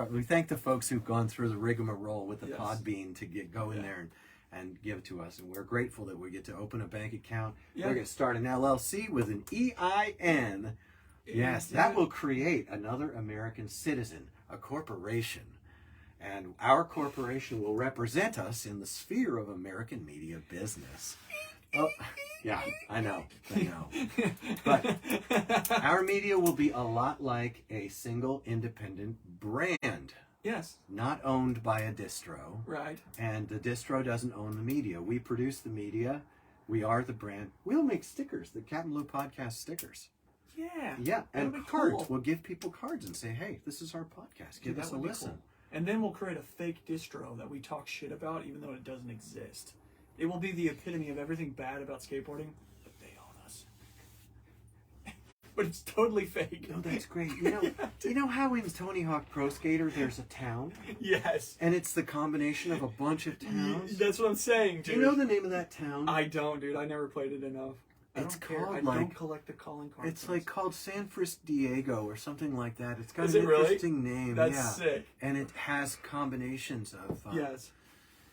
the folks who've gone through the rigmarole with the Podbean to go in there and give it to us, and we're grateful that we get to open a bank account. We're going to start an LLC with an EIN. Yes, that will create another American citizen, a corporation. And our corporation will represent us in the sphere of American media business. Oh, yeah, I know. But our media will be a lot like a single independent brand. Yes. Not owned by a distro. Right. And the distro doesn't own the media. We produce the media. We are the brand. We'll make stickers, the CapmLew podcast stickers. Yeah. Yeah, and cards. Cool. We'll give people cards and say, hey, this is our podcast. Give us a listen. Cool. And then we'll create a fake distro that we talk shit about even though it doesn't exist. It will be the epitome of everything bad about skateboarding, but they own us. But it's totally fake. No, that's great. You know how in Tony Hawk Pro Skater there's a town? Yes. And it's the combination of a bunch of towns? That's what I'm saying, dude. Do you know the name of that town? I don't, dude. I never played it enough. I don't collect the calling cards. It's like called San Francisco Diego or something like that. It's got an interesting name. That's sick. And it has combinations of... yes.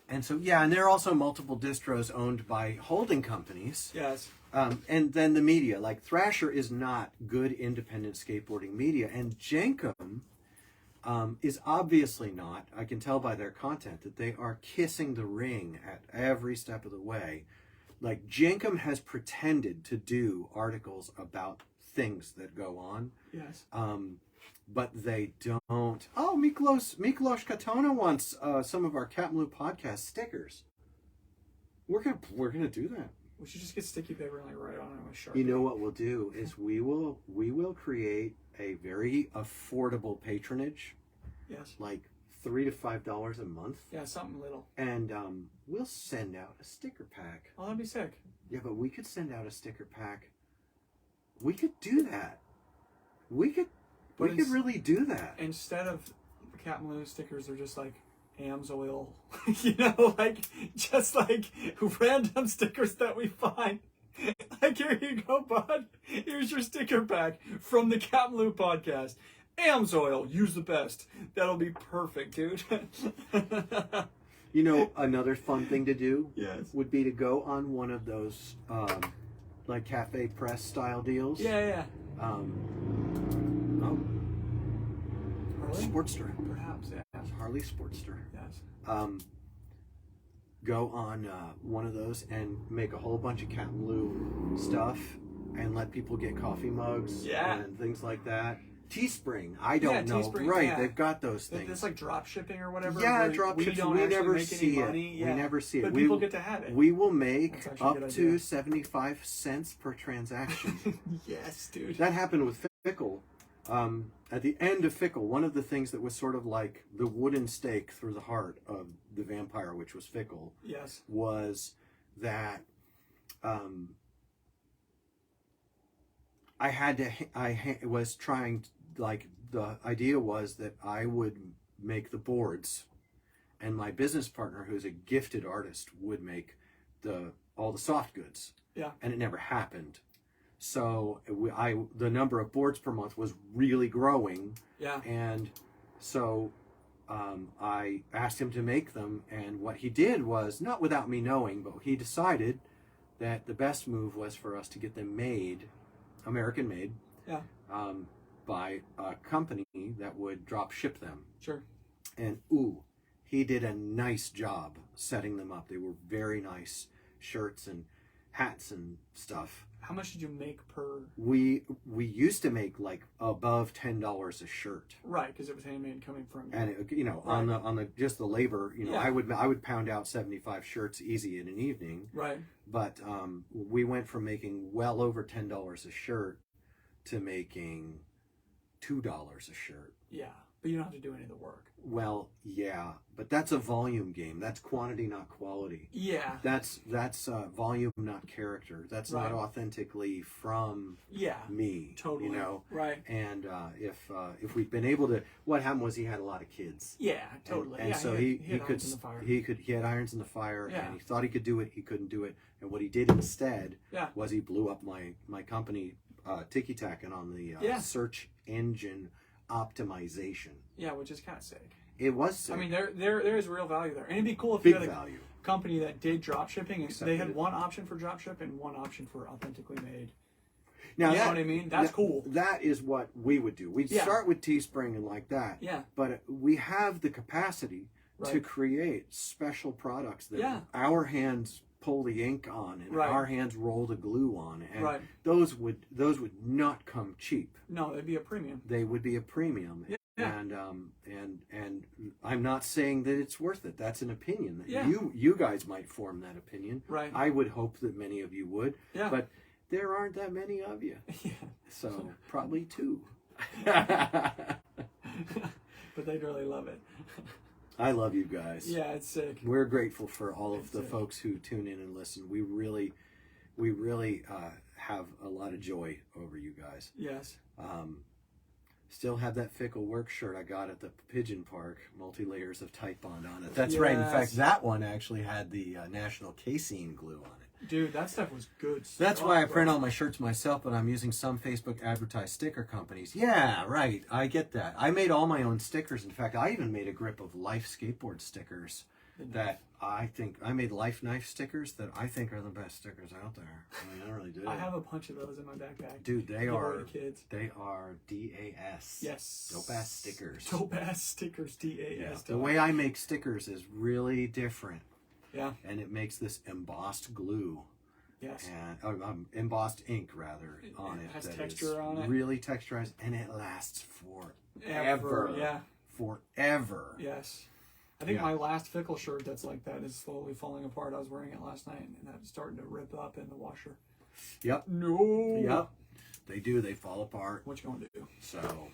And so, yeah, and there are also multiple distros owned by holding companies. Yes. And then the media, like Thrasher is not good independent skateboarding media, and Jenkem is obviously not. I can tell by their content that they are kissing the ring at every step of the way. Like Jenkem has pretended to do articles about things that go on. Yes. But they don't. Oh, Miklos Katona wants some of our CapmLew podcast stickers. We're gonna do that. We should just get sticky paper and like write on it with Sharpie. You know what we'll do is we will create a very affordable patronage. Yes. Like $3 to $5 a month. Yeah, something little. And we'll send out a sticker pack. Oh, that'd be sick. Yeah, but we could send out a sticker pack. We could do that. We could really do that. Instead of CapmLew stickers, they're just like AMSOIL, you know, like just like random stickers that we find. Like, here you go, bud. Here's your sticker pack from the CapmLew podcast. AMSOIL, use the best. That'll be perfect, dude. You know, another fun thing to do would be to go on one of those like cafe press style deals. Yeah. Oh, Harley? Sportster. Perhaps, yeah. Harley Sportster. Yes. Go on one of those and make a whole bunch of CapmLew stuff and let people get coffee mugs and things like that. Teespring, I don't know. Teespring, right, they've got those things. It's like drop shipping or whatever. Yeah, drop shipping. Don't we never make see any money. it. Yeah. We never see it. But people get to have it. We will make up to idea. 75 cents per transaction. Yes, dude. That happened with Fickle. At the end of Fickle, one of the things that was sort of like the wooden stake through the heart of the vampire, which was Fickle, was that I was trying to, like, the idea was that I would make the boards, and my business partner, who's a gifted artist, would make all the soft goods. Yeah. And it never happened. So the number of boards per month was really growing. Yeah. And so I asked him to make them, and what he did was, not without me knowing, but he decided that the best move was for us to get them made, American made, by a company that would drop ship them. Sure. And he did a nice job setting them up. They were very nice shirts and hats and stuff. How much did you make per? We used to make like above $10 a shirt. Right, because it was handmade coming from. And it, on the just the labor, I would pound out 75 shirts easy in an evening. Right. But we went from making well over $10 a shirt to making $2 a shirt. Yeah, but you don't have to do any of the work. Well, yeah, but that's a volume game. That's quantity, not quality. Yeah. That's volume, not character. That's not authentically from me. Totally. Right. And if we'd been able to, what happened was he had a lot of kids. Yeah, totally. And so he had irons in the fire, and he thought he could do it. He couldn't do it. And what he did instead was he blew up my company, Tik-Tok, and on the search engine optimization. Yeah, which is kind of sick. It was sick. I mean, there is real value there, and it'd be cool if Big you had value. Company that did drop shipping. And they had one option for drop ship and one option for authentically made. Now, you know what I mean? That's cool. That is what we would do. We'd start with Teespring and like that. Yeah. But we have the capacity to create special products that our hands pull the ink on and our hands roll the glue on, and those would not come cheap. No, they'd be a premium. They would be a premium. Yeah. And I'm not saying that it's worth it. That's an opinion that you guys might form that opinion. Right. I would hope that many of you would. Yeah. But there aren't that many of you. Yeah. So probably two. But they'd really love it. I love you guys. Yeah, it's sick. We're grateful for all of the folks who tune in and listen. We really have a lot of joy over you guys. Yes. Still have that Fickle work shirt I got at the Pigeon Park, multi-layers of Tite Bond on it. That's right. In fact, that one actually had the National Casein glue on it. Dude, that stuff was good. That's why I print all my shirts myself, but I'm using some Facebook advertised sticker companies. Yeah, right. I get that. I made all my own stickers. In fact, I even made a grip of Life skateboard stickers that I think I made life knife stickers that I think are the best stickers out there. I mean, I really do. I have a bunch of those in my backpack. Dude, they Give away are to kids. they are DAS. Yes. Dope ass stickers. Dope ass stickers. DAS. Yeah. The way I make stickers is really different. Yeah. And it makes this embossed glue. Yes. And embossed ink rather on it. Has that texture is on it. Really texturized, and it lasts Ever. Yeah. Forever. Yes. I think Yeah. my last Fickle shirt that's like that is slowly falling apart. I was wearing it last night, and that's starting to rip up in the washer. Yep. No. Yep. They do. They fall apart. What you gonna do? So,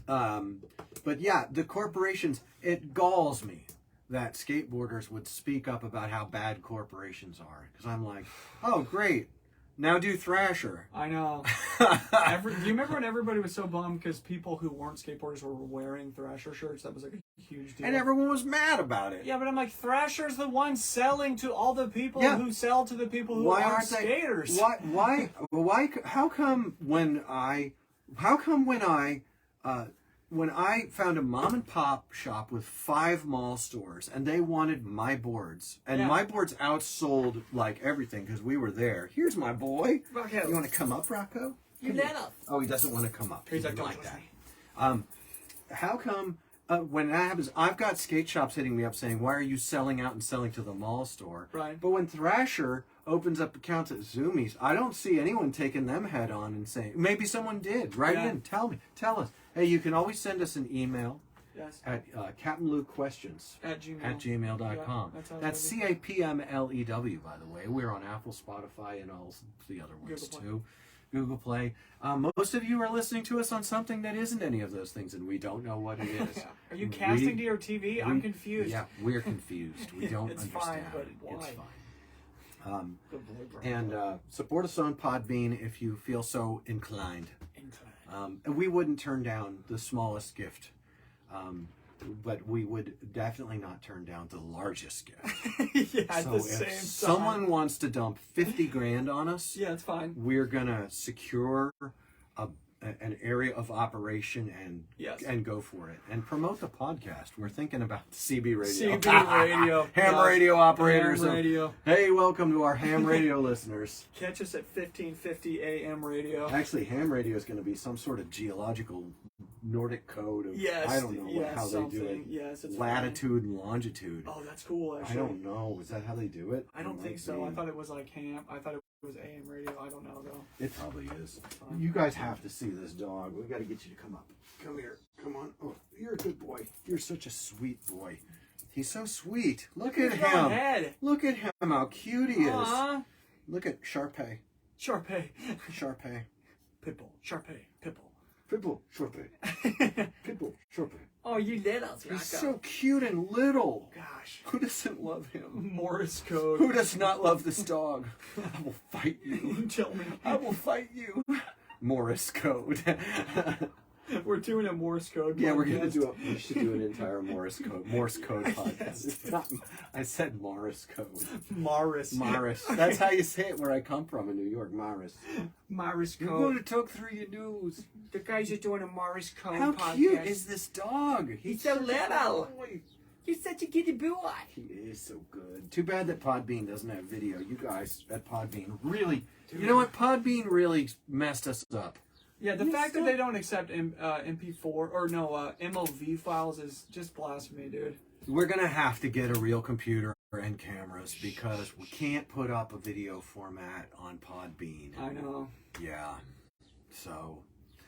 but yeah, the corporations, it galls me that skateboarders would speak up about how bad corporations are. Because I'm like, oh, great. Now do Thrasher. I know. Do you remember when everybody was so bummed because people who weren't skateboarders were wearing Thrasher shirts? That was like a huge deal. And everyone was mad about it. Yeah, but I'm like, Thrasher's the one selling to all the people who sell to the people who aren't skaters. How come when I found a mom and pop shop with 5 mall stores and they wanted my boards and my boards outsold like everything because we were there. Here's my boy. Rocco. You want to come up, Rocco? You let up. Oh, he doesn't want to come up. He's like, Don't don't like trust that. me. How come when that happens, I've got skate shops hitting me up saying, why are you selling out and selling to the mall store? Right. But when Thrasher opens up accounts at Zoomies, I don't see anyone taking them head on and saying, maybe someone did. Write in. Tell us. Hey, you can always send us an email at CapmLew at gmail.com. Yeah, that's CAPMLEW, by the way. We're on Apple, Spotify, and all the other ones too. Google Play. Most of you are listening to us on something that isn't any of those things, and we don't know what it is. Are you casting to your TV? I'm confused. Yeah, we're confused. We don't It's understand. fine, but why? It's fine. And support us on Podbean if you feel so inclined. And we wouldn't turn down the smallest gift, but we would definitely not turn down the largest gift. At so the if same time. someone wants to dump 50 grand on us, yeah, it's fine. we're gonna secure an area of operation and go for it and promote the podcast. We're thinking about CB radio. CB radio. Ham radio operators. Ham radio. Hey, welcome to our ham radio listeners. Catch us at 1550 AM radio. Actually, ham radio is going to be some sort of geological Nordic code of I don't know how they do it. Yes, it's latitude and longitude. Oh, that's cool. Actually, I don't know. Is that how they do it? I don't think so. I thought it was like ham. I thought it was AM radio. I don't know though. It probably is. You guys have to see this dog. We got to get you to come up. Come here. Come on. Oh, you're a good boy. You're such a sweet boy. He's so sweet. Look at him. Head. Look at him. How cute he is. Aww. Look at Sharpay. Sharpay. Sharpay. Pitbull. Sharpay. Pitbull. Pitbull. Sharpay. Pitbull. Sharpay. Oh, you little. He's so cute and little. Gosh. Who doesn't love him? Morse code. Who does not love this dog? I will fight you. Tell me. I will fight you. Morse code. We're doing a Morse code. Yeah, podcast. we're gonna do a. We should do an entire Morse code podcast. Yes. It's not, I said Morse code. Morris. Morris. That's how you say it where I come from in New York. Morris. Morris code. You're going to talk through your news. The guys are doing a Morris code How podcast. cute is this dog? He's so little. He's such a kitty boy. He is so good. Too bad that Podbean doesn't have video. You guys at Podbean really, you know what? Podbean really messed us up. Yeah, the fact that they don't accept MP4 or MOV files is just blasphemy, dude. We're gonna have to get a real computer and cameras because we can't put up a video format on Podbean. I know. Yeah. So.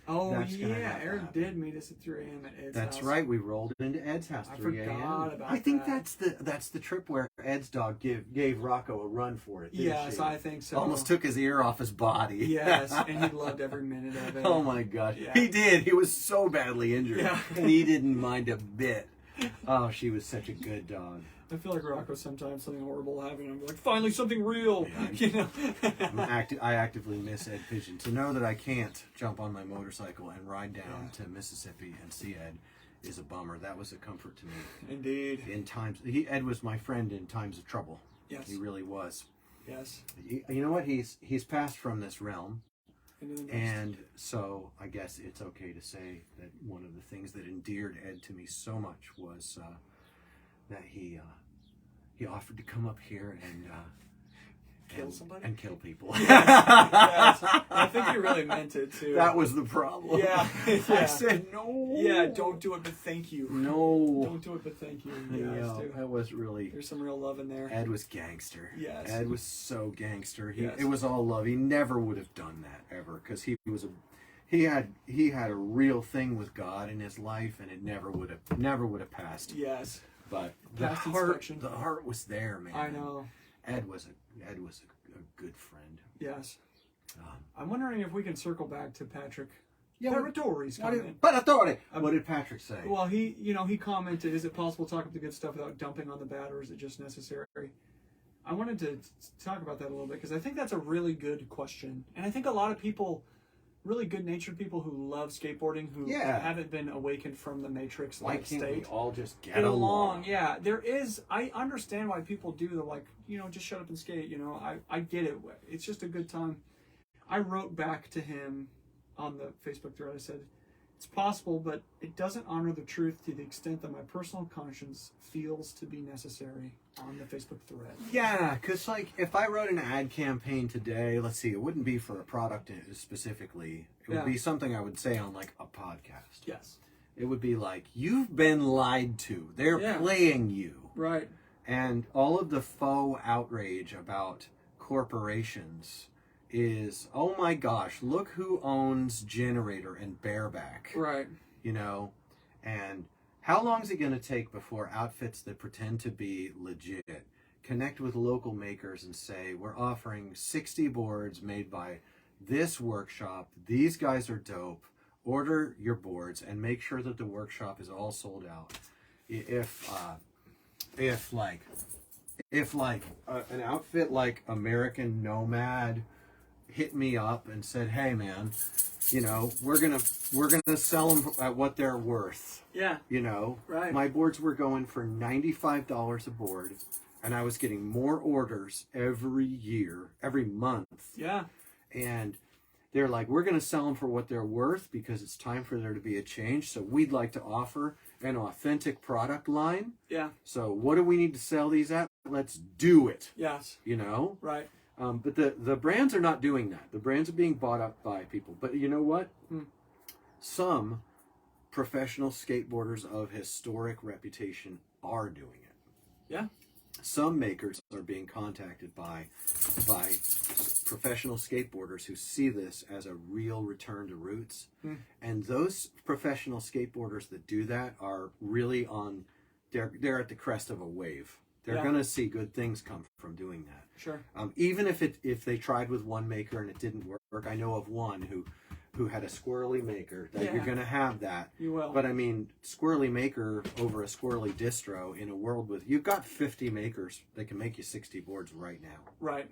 Oh That's gonna yeah, have to Eric happen. did meet us at 3 a.m. at Ed's That's house. right. We rolled into Ed's house. I 3 a.m. forgot about I think that. that's the trip where Ed's dog gave Rocco a run for it. Didn't Yes, she? I think so. Almost took his ear off his body. Yes, and he loved every minute of it. Oh my God, Yeah. he did. He was so badly injured, Yeah. and he didn't mind a bit. Oh, she was such a good dog. I feel like Rocco sometimes something horrible will happen. I'm like, finally something real, you know. I actively miss Ed Pigeon. To know that I can't jump on my motorcycle and ride down to Mississippi and see Ed is a bummer. That was a comfort to me. Indeed. In times, Ed was my friend in times of trouble. Yes. He really was. Yes. You know what? He's passed from this realm. Into the next. And so I guess it's okay to say that one of the things that endeared Ed to me so much was that he he offered to come up here and Kill somebody? and kill people. Yes. I think he really meant it too. That was the problem. Yeah. I said no. Yeah, don't do it, but thank you. No. Don't do it, but thank you. Yeah, that was really. There's some real love in there. Ed was gangster. Yes. Ed was so gangster. Yes. It was all love. He never would have done that ever, because he had a real thing with God in his life, and it never would have passed. Yes. But Past the inspection. heart was there, man. I know. Ed was a good friend. Yes. I'm wondering if we can circle back to Patrick. Yeah, Paratori's comment. What did Patrick say? Well, he commented, is it possible to talk up the good stuff without dumping on the bad, or is it just necessary? I wanted to talk about that a little bit, because I think that's a really good question. And I think a lot of people, really good-natured people who love skateboarding, who haven't been awakened from the matrix Why can't state. we all just get along? Yeah, I understand why people do the, like, just shut up and skate, I get it. It's just a good time. I wrote back to him on the Facebook thread. I said, it's possible, but it doesn't honor the truth to the extent that my personal conscience feels to be necessary on the Facebook thread. Yeah, because, like, if I wrote an ad campaign today, let's see, it wouldn't be for a product specifically. It would be something I would say on, like, a podcast. Yes. It would be like, you've been lied to. They're playing you. Right. And all of the faux outrage about corporations is, oh my gosh, look who owns Generator and Bareback. Right. And how long is it going to take before outfits that pretend to be legit connect with local makers and say, we're offering 60 boards made by this workshop. These guys are dope. Order your boards and make sure that the workshop is all sold out. If an outfit like American Nomad hit me up and said, hey man, we're gonna sell them at what they're worth. Yeah. Right. My boards were going for $95 a board, and I was getting more orders every month. Yeah. And they're like, we're gonna sell them for what they're worth because it's time for there to be a change. So we'd like to offer an authentic product line. Yeah. So what do we need to sell these at? Let's do it. Yes. Right. But the brands are not doing that. The brands are being bought up by people. But you know what? Some professional skateboarders of historic reputation are doing it. Yeah. Some makers are being contacted by professional skateboarders who see this as a real return to roots. And those professional skateboarders that do that are really they're at the crest of a wave. They're going to see good things come from doing that. Sure. Even if they tried with one maker and it didn't work, I know of one who had a squirrely maker. That you're going to have that. You will. But I mean, squirrely maker over a squirrely distro in a world with, you've got 50 makers that can make you 60 boards right now. Right.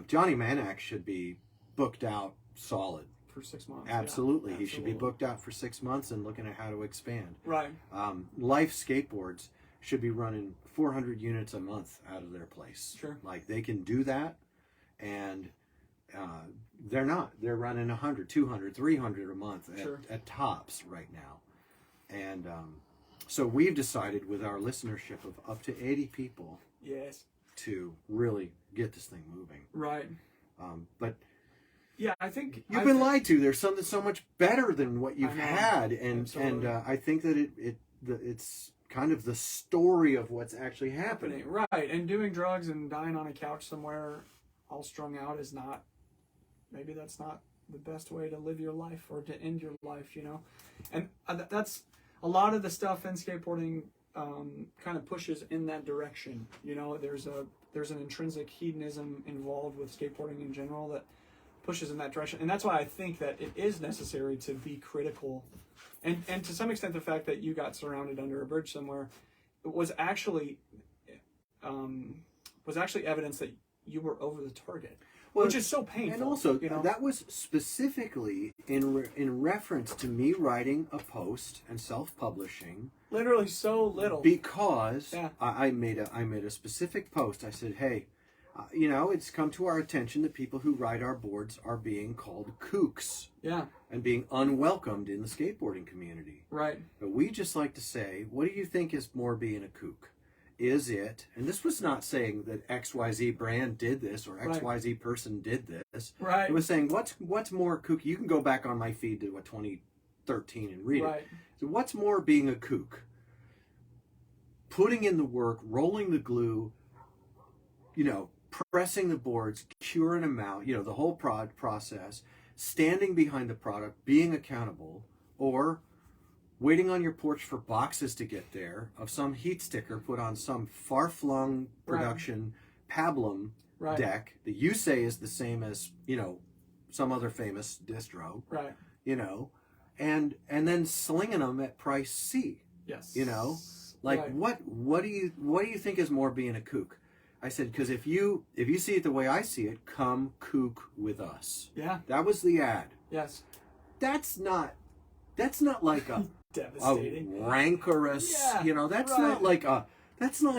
Johnny Manac should be booked out solid. For 6 months. Absolutely. He should be booked out for 6 months and looking at how to expand. Right. Life Skateboards should be running 400 units a month out of their place. Sure. Like, they can do that, and they're not. They're running 100, 200, 300 a month at tops right now. And so we've decided with our listenership of up to 80 people to really get this thing moving. Right. But yeah, I think you've been lied to. There's something so much better than what you've had, and I think that it's kind of the story of what's actually happening. Right. And doing drugs and dying on a couch somewhere all strung out is not, maybe that's not the best way to live your life or to end your life, And that's a lot of the stuff in skateboarding kind of pushes in that direction. There's an intrinsic hedonism involved with skateboarding in general that pushes in that direction. And that's why I think that it is necessary to be critical. And to some extent, the fact that you got surrounded under a bridge somewhere was actually evidence that you were over the target, which is so painful. And also, that was specifically in reference to me writing a post and self-publishing. Literally so little. Because I made a specific post. I said, hey, it's come to our attention that people who ride our boards are being called kooks. Yeah. And being unwelcomed in the skateboarding community. Right. But we just like to say, what do you think is more being a kook? is it, and this was not saying that XYZ brand did this or XYZ person did this. Right. It was saying what's more kooky. You can go back on my feed to 2013 and read it. So what's more being a kook? Putting in the work, rolling the glue, pressing the boards, curing them out, the whole process, standing behind the product, being accountable, or waiting on your porch for boxes to get there of some heat sticker put on some far-flung production pablum deck that you say is the same as, some other famous distro, and then slinging them at price C. Yes. What do you think is more being a kook? I said, because if you see it the way I see it, come kook with us. Yeah. That was the ad. Yes. That's not like a devastating, rancorous, that's not like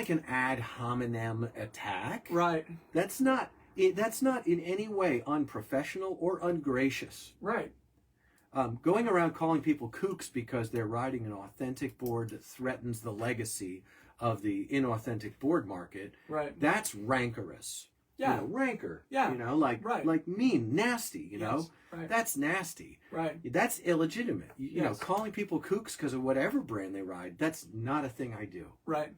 an ad hominem attack. Right. That's not in any way unprofessional or ungracious. Right. Going around calling people kooks because they're riding an authentic board that threatens the legacy of the inauthentic board market. Right. That's rancorous. Yeah. Rancor. Yeah. Like mean, nasty, Yes. Right. That's nasty. Right. That's illegitimate. Yes. Calling people kooks because of whatever brand they ride, that's not a thing I do. Right.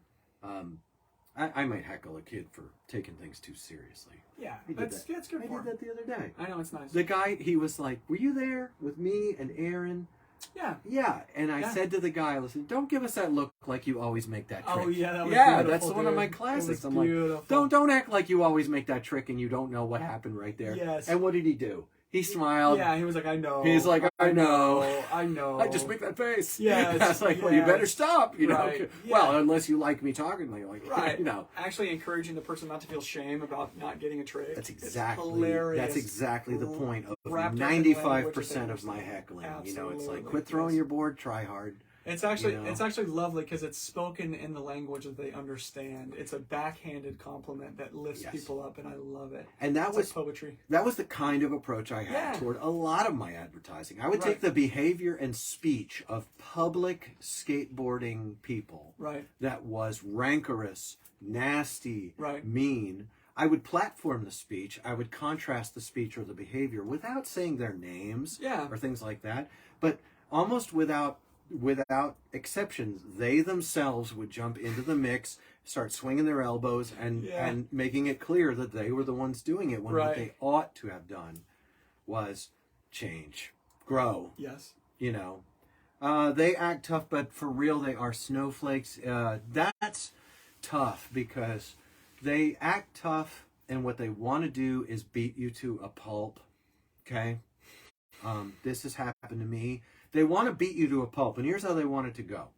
I might heckle a kid for taking things too seriously. Yeah. That's good for him. I did that the other day. I know, it's nice. The guy, he was like, "Were you there with me and Aaron?" Yeah. Yeah. And I said to the guy, "Listen, don't give us that look like you always make that trick." Oh, yeah, that was beautiful, beautiful, that's one of my dude. classics. I'm beautiful. like, don't act like you always make that trick and you don't know what happened right there. Yes. And what did he do? He smiled. Yeah, he was like, I know. He's like, I know. I know. I just make that face. Yes, I was like, well, you better stop, Right. Well, Yeah. unless you like me talking like, Right. Actually encouraging the person not to feel shame about not getting a trick. That's It's exactly hilarious. That's exactly the point of Wrapped up in language that 95% they of my understand. heckling. Absolutely. It's like, quit throwing your board, try hard. It's actually lovely because it's spoken in the language that they understand. It's a backhanded compliment that lifts people up, and I love it. And that it's was like poetry. That was the kind of approach I had toward a lot of my advertising. I would take the behavior and speech of public skateboarding people that was rancorous, nasty, mean. I would platform the speech. I would contrast the speech or the behavior without saying their names or things like that. But almost without exceptions, they themselves would jump into the mix, start swinging their elbows and making it clear that they were the ones doing it when what they ought to have done was change, grow. Yes. They act tough, but for real, they are snowflakes. That's tough because they act tough, and what they want to do is beat you to a pulp. Okay? This has happened to me. They want to beat you to a pulp, and here's how they want it to go.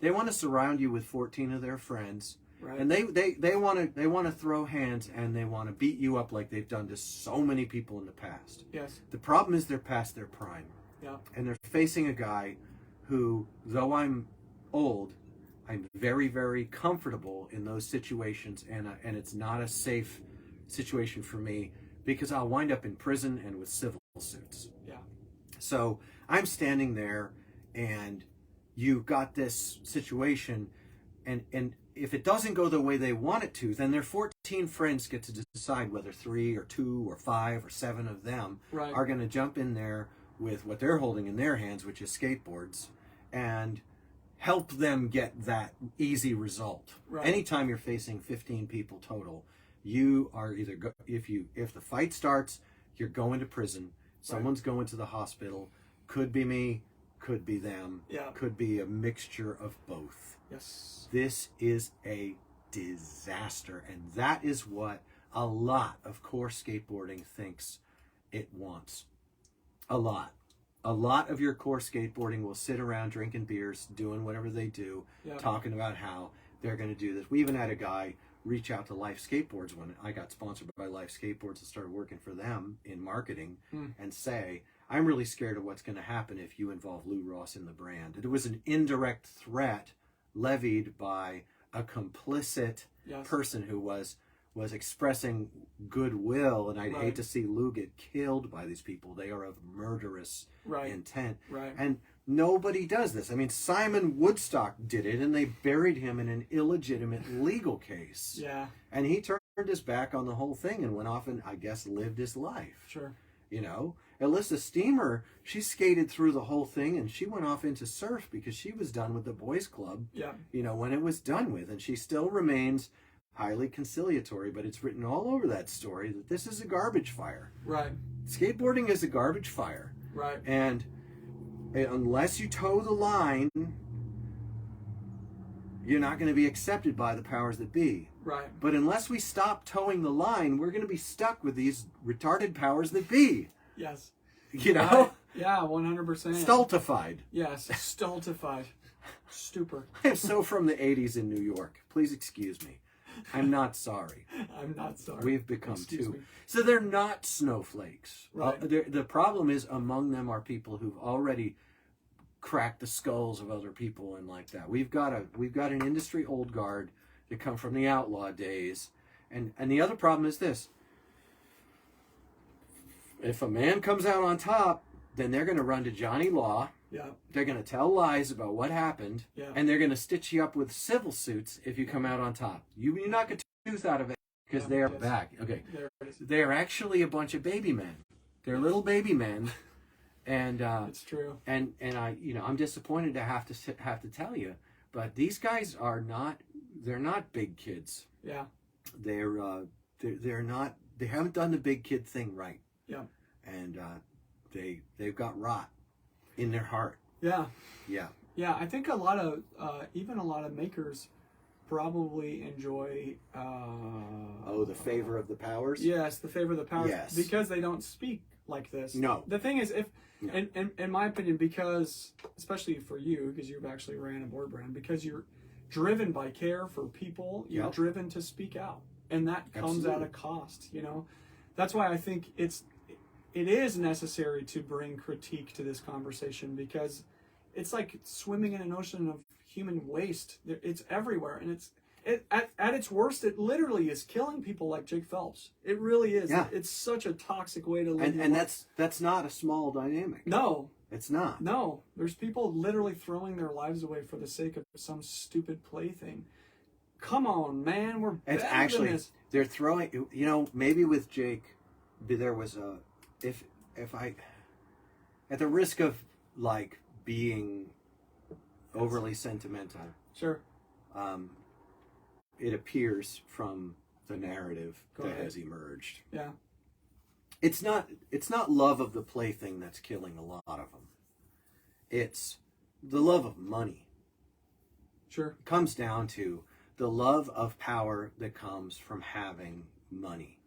They want to surround you with 14 of their friends, and they want to throw hands, and they want to beat you up like they've done to so many people in the past. Yes. The problem is they're past their prime. Yeah. And they're facing a guy who, though I'm old, I'm very, very comfortable in those situations, and it's not a safe situation for me because I'll wind up in prison and with civil suits. Yeah. So I'm standing there, and you've got this situation, and if it doesn't go the way they want it to, then their 14 friends get to decide whether 3 or 2 or 5 or 7 of them are going to jump in there with what they're holding in their hands, which is skateboards, and help them get that easy result. Anytime you're facing 15 people total, you are either if the fight starts, you're going to prison. Someone's going to the hospital. Could be me, could be them, could be a mixture of both. Yes. This is a disaster, and that is what a lot of core skateboarding thinks it wants. A lot of your core skateboarding will sit around drinking beers, doing whatever they do, talking about how they're going to do this. We even had a guy reach out to Life Skateboards when I got sponsored by Life Skateboards and started working for them in marketing and say, I'm really scared of what's going to happen if you involve Lou Ross in the brand. It was an indirect threat levied by a complicit person who was expressing goodwill, and I'd hate to see Lou get killed by these people. They are of murderous intent. And Nobody does this. I mean, Simon Woodstock did it, and they buried him in an illegitimate legal case. Yeah. And he turned his back on the whole thing and went off and, I guess, lived his life. Sure. You know? Alyssa Steamer, she skated through the whole thing, and she went off into surf because she was done with the boys' club, Yeah. you know, when it was done with. And she still remains highly conciliatory, but it's written all over that story that this is a garbage fire. Right. Skateboarding is a garbage fire. Right. And unless you toe the line, you're not going to be accepted by the powers that be. Right. But unless we stop towing the line, we're going to be stuck with these retarded powers that be. Yes. You know? Right. Yeah, 100%. Stultified. Yes, stultified. Stupor. I'm so from the 80s in New York. Please excuse me. I'm not sorry. I'm not sorry. We've become Excuse too. me. So they're not snowflakes. Right. The problem is among them are people who've already cracked the skulls of other people and like that. We've got an industry old guard that come from the outlaw days, and the other problem is this: if a man comes out on top, then they're going to run to Johnny Law. Yeah. They're going to tell lies about what happened, Yeah. and they're going to stitch you up with civil suits if you come out on top. You knock a tooth out of it because Yeah, they are yes. back. Okay, There it is. they're actually a bunch of baby men. They're little baby men, and It's true. and I, you know, I'm disappointed to have to tell you, but these guys are not. They're not big kids. Yeah. They're not. They haven't done the big kid thing right. Yeah. And they've got rot in their heart. Yeah. Yeah. Yeah. I think a lot of even a lot of makers probably enjoy. The favor of the powers. Yes, the favor of the powers. Yes. Because they don't speak like this. No. The thing is, if No. in my opinion, because especially for you, because you've actually ran a board brand, because you're driven by care for people, you're Yep. driven to speak out, and that comes at Absolutely. a cost. You know, that's why I think it is necessary to bring critique to this conversation, because it's like swimming in an ocean of human waste. It's everywhere, and at its worst, it literally is killing people like Jake Phelps. It really is. Yeah. It's such a toxic way to live. your And life. that's not a small dynamic. No, It's not. no. There's people literally throwing their lives away for the sake of some stupid plaything. Come on, man. We're It's better actually than this. they're throwing. You know, maybe with Jake, there was a if I, at the risk of like being overly sentimental, Sure. it appears from the narrative Go that ahead. has emerged. Yeah. It's not love of the plaything that's killing a lot of them. It's the love of money. Sure. It comes down to the love of power that comes from having money.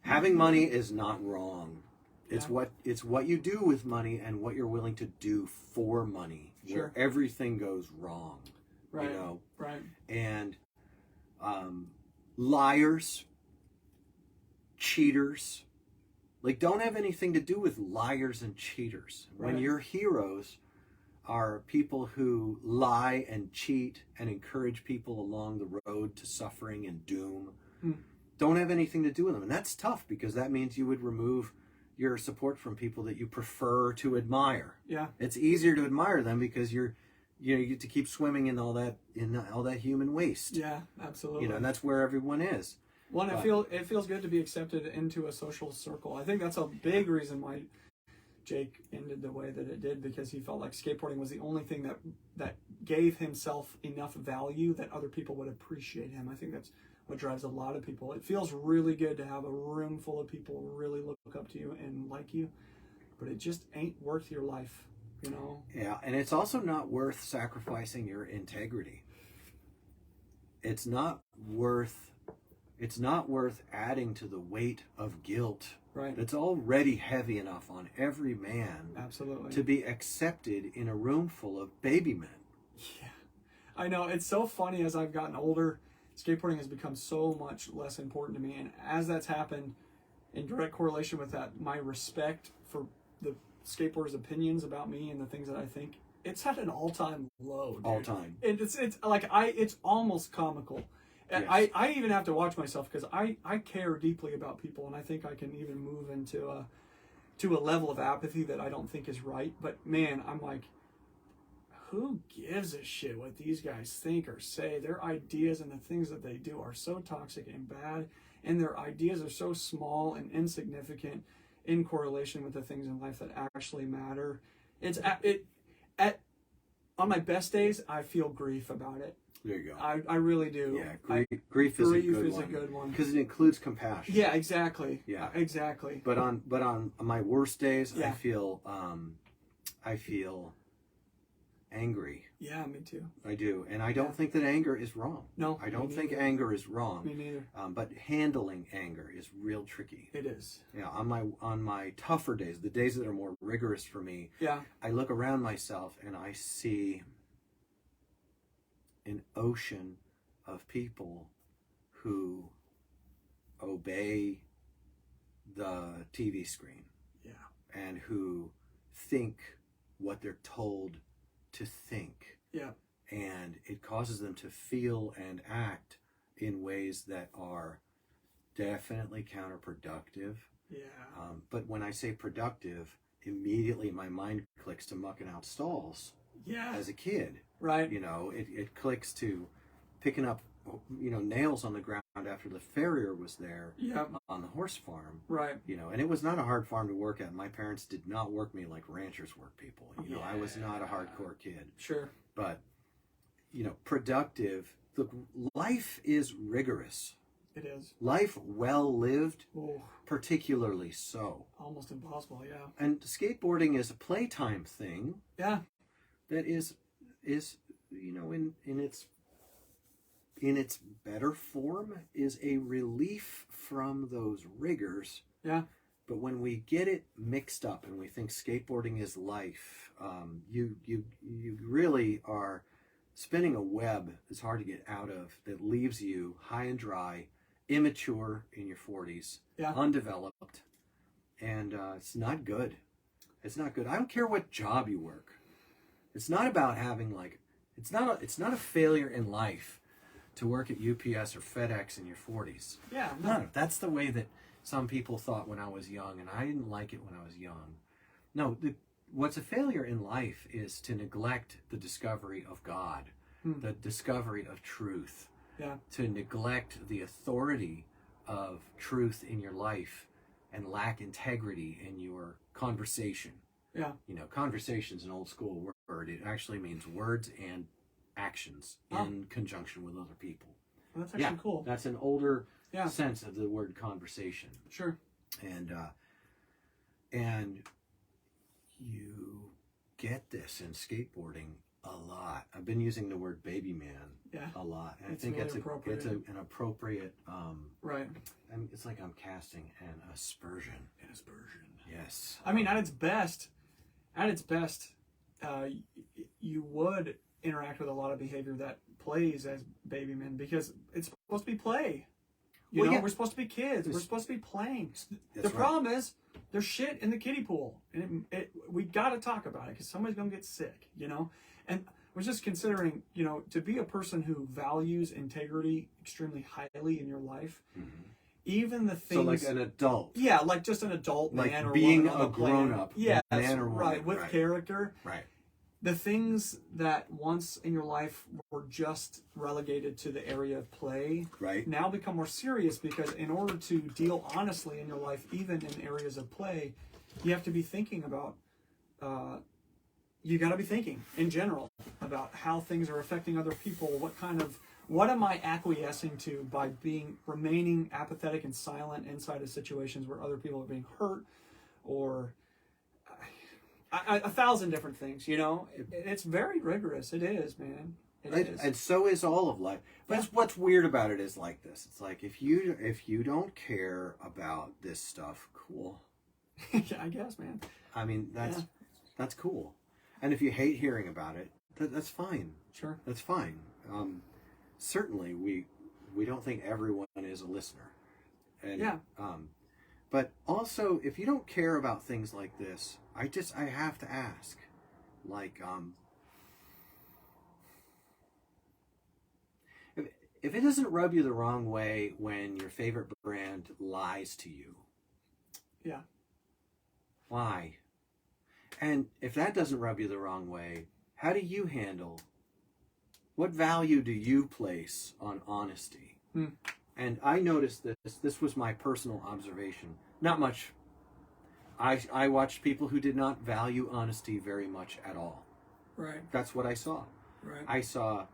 Having money is not wrong. It's Yeah. what you do with money and what you're willing to do for money. Sure. Where everything goes wrong. Right. You know, Right. and liars, cheaters, like don't have anything to do with liars and cheaters. When Right. your heroes are people who lie and cheat and encourage people along the road to suffering and doom, don't have anything to do with them. And that's tough, because that means you would remove your support from people that you prefer to admire. Yeah. It's easier to admire them because you get to keep swimming in all that human waste. Yeah. Absolutely. You know, and that's where everyone is. One, it feels good to be accepted into a social circle. I think that's a big reason why Jake ended the way that it did, because he felt like skateboarding was the only thing that gave himself enough value that other people would appreciate him. I think that's what drives a lot of people. It feels really good to have a room full of people really look up to you and like you, but it just ain't worth your life, you know? Yeah, and it's also not worth sacrificing your integrity. It's not worth adding to the weight of guilt. Right. It's already heavy enough on every man Absolutely. to be accepted in a room full of baby men. Yeah. I know. It's so funny, as I've gotten older, skateboarding has become so much less important to me. And as that's happened, in direct correlation with that, my respect for the skateboarders' opinions about me and the things that I think, it's at an all-time low, dude. All time. And it's like it's almost comical. And Yes. I even have to watch myself, because I care deeply about people, and I think I can even move into to a level of apathy that I don't think is right. But man, I'm like, who gives a shit what these guys think or say? Their ideas and the things that they do are so toxic and bad, and their ideas are so small and insignificant in correlation with the things in life that actually matter. On my best days, I feel grief about it. There you go. I really do. Yeah, grief is a good one because it includes compassion. Yeah, exactly. Yeah, exactly. But on my worst days, Yeah. I feel angry. Yeah, me too. I do, and I don't think that anger is wrong. No, I don't think anger is wrong. Me neither. But handling anger is real tricky. It is. Yeah, on my tougher days, the days that are more rigorous for me, yeah, I look around myself and I see an ocean of people who obey the TV screen. Yeah. And who think what they're told to think. Yeah. And it causes them to feel and act in ways that are definitely counterproductive. Yeah. But when I say productive, immediately my mind clicks to mucking out stalls. Yeah. As a kid. Right. You know, it clicks to picking up, nails on the ground after the farrier was there. Yep. On the horse farm. Right. And it was not a hard farm to work at. My parents did not work me like ranchers work people. I was not a hardcore kid. Sure. But, productive. Look, life is rigorous. It is. Life well lived, Oh, particularly so. almost impossible, yeah. And skateboarding is a playtime thing. Yeah. That is in its better form is a relief from those rigors. Yeah. But when we get it mixed up and we think skateboarding is life, you really are spinning a web that's hard to get out of, that leaves you high and dry, immature in your 40s, Yeah. undeveloped, and it's not good. It's not good. I don't care what job you work. It's not about having it's not a failure in life to work at UPS or FedEx in your 40s. Yeah. No, that's the way that some people thought when I was young, and I didn't like it when I was young. No, what's a failure in life is to neglect the discovery of God, the discovery of truth, to neglect the authority of truth in your life and lack integrity in your conversation. Yeah. Conversation's an old school word. It actually means words and actions in conjunction with other people. Well, that's actually cool. That's an older sense of the word conversation. Sure. And you get this in skateboarding a lot. I've been using the word baby man a lot. And I think really it's appropriate. an appropriate right. it's like I'm casting an aspersion. An aspersion. Yes. I mean, at its best, you would interact with a lot of behavior that plays as baby men because it's supposed to be play. We're supposed to be kids. We're supposed to be playing. The problem is there's shit in the kiddie pool, and we got to talk about it because somebody's gonna get sick. And I was just considering, to be a person who values integrity extremely highly in your life. Mm-hmm. Even the things, so like an adult, like just an adult like man or being woman a grown up, man or woman, right, with character, right. The things that once in your life were just relegated to the area of play, right, now become more serious because in order to deal honestly in your life, even in areas of play, you have to be thinking about. You got to be thinking in general about how things are affecting other people. What am I acquiescing to by remaining apathetic and silent inside of situations where other people are being hurt, or a thousand different things. It's very rigorous. It is, man. It is. And so is all of life. That's what's weird about it is like this. It's like if you don't care about this stuff, cool. I guess, man. I mean, that's cool. And if you hate hearing about it, that's fine. Sure. That's fine. Certainly, we don't think everyone is a listener. And, but also, if you don't care about things like this, I have to ask, if it doesn't rub you the wrong way when your favorite brand lies to you. Yeah. Why? And if that doesn't rub you the wrong way, how do you handle, what value do you place on honesty? And I noticed this was my personal observation. Not much. I watched people who did not value honesty very much at all. Right. That's what I saw. Right. I saw,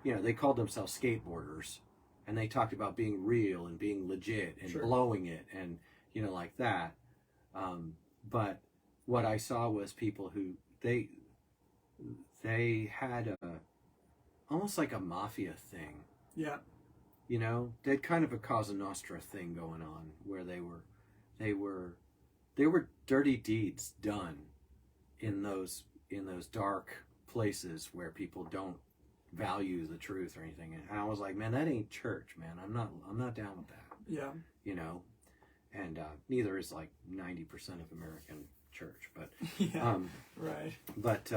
they called themselves skateboarders, and they talked about being real and being legit and blowing it and, like that. But what I saw was people who, they had almost like a mafia thing. Yeah. They had kind of a Cosa Nostra thing going on where they were dirty deeds done in those dark places where people don't value the truth or anything. And I was like, man, that ain't church, man. I'm not down with that. Yeah. And neither is like 90% of American church, but yeah. Right. But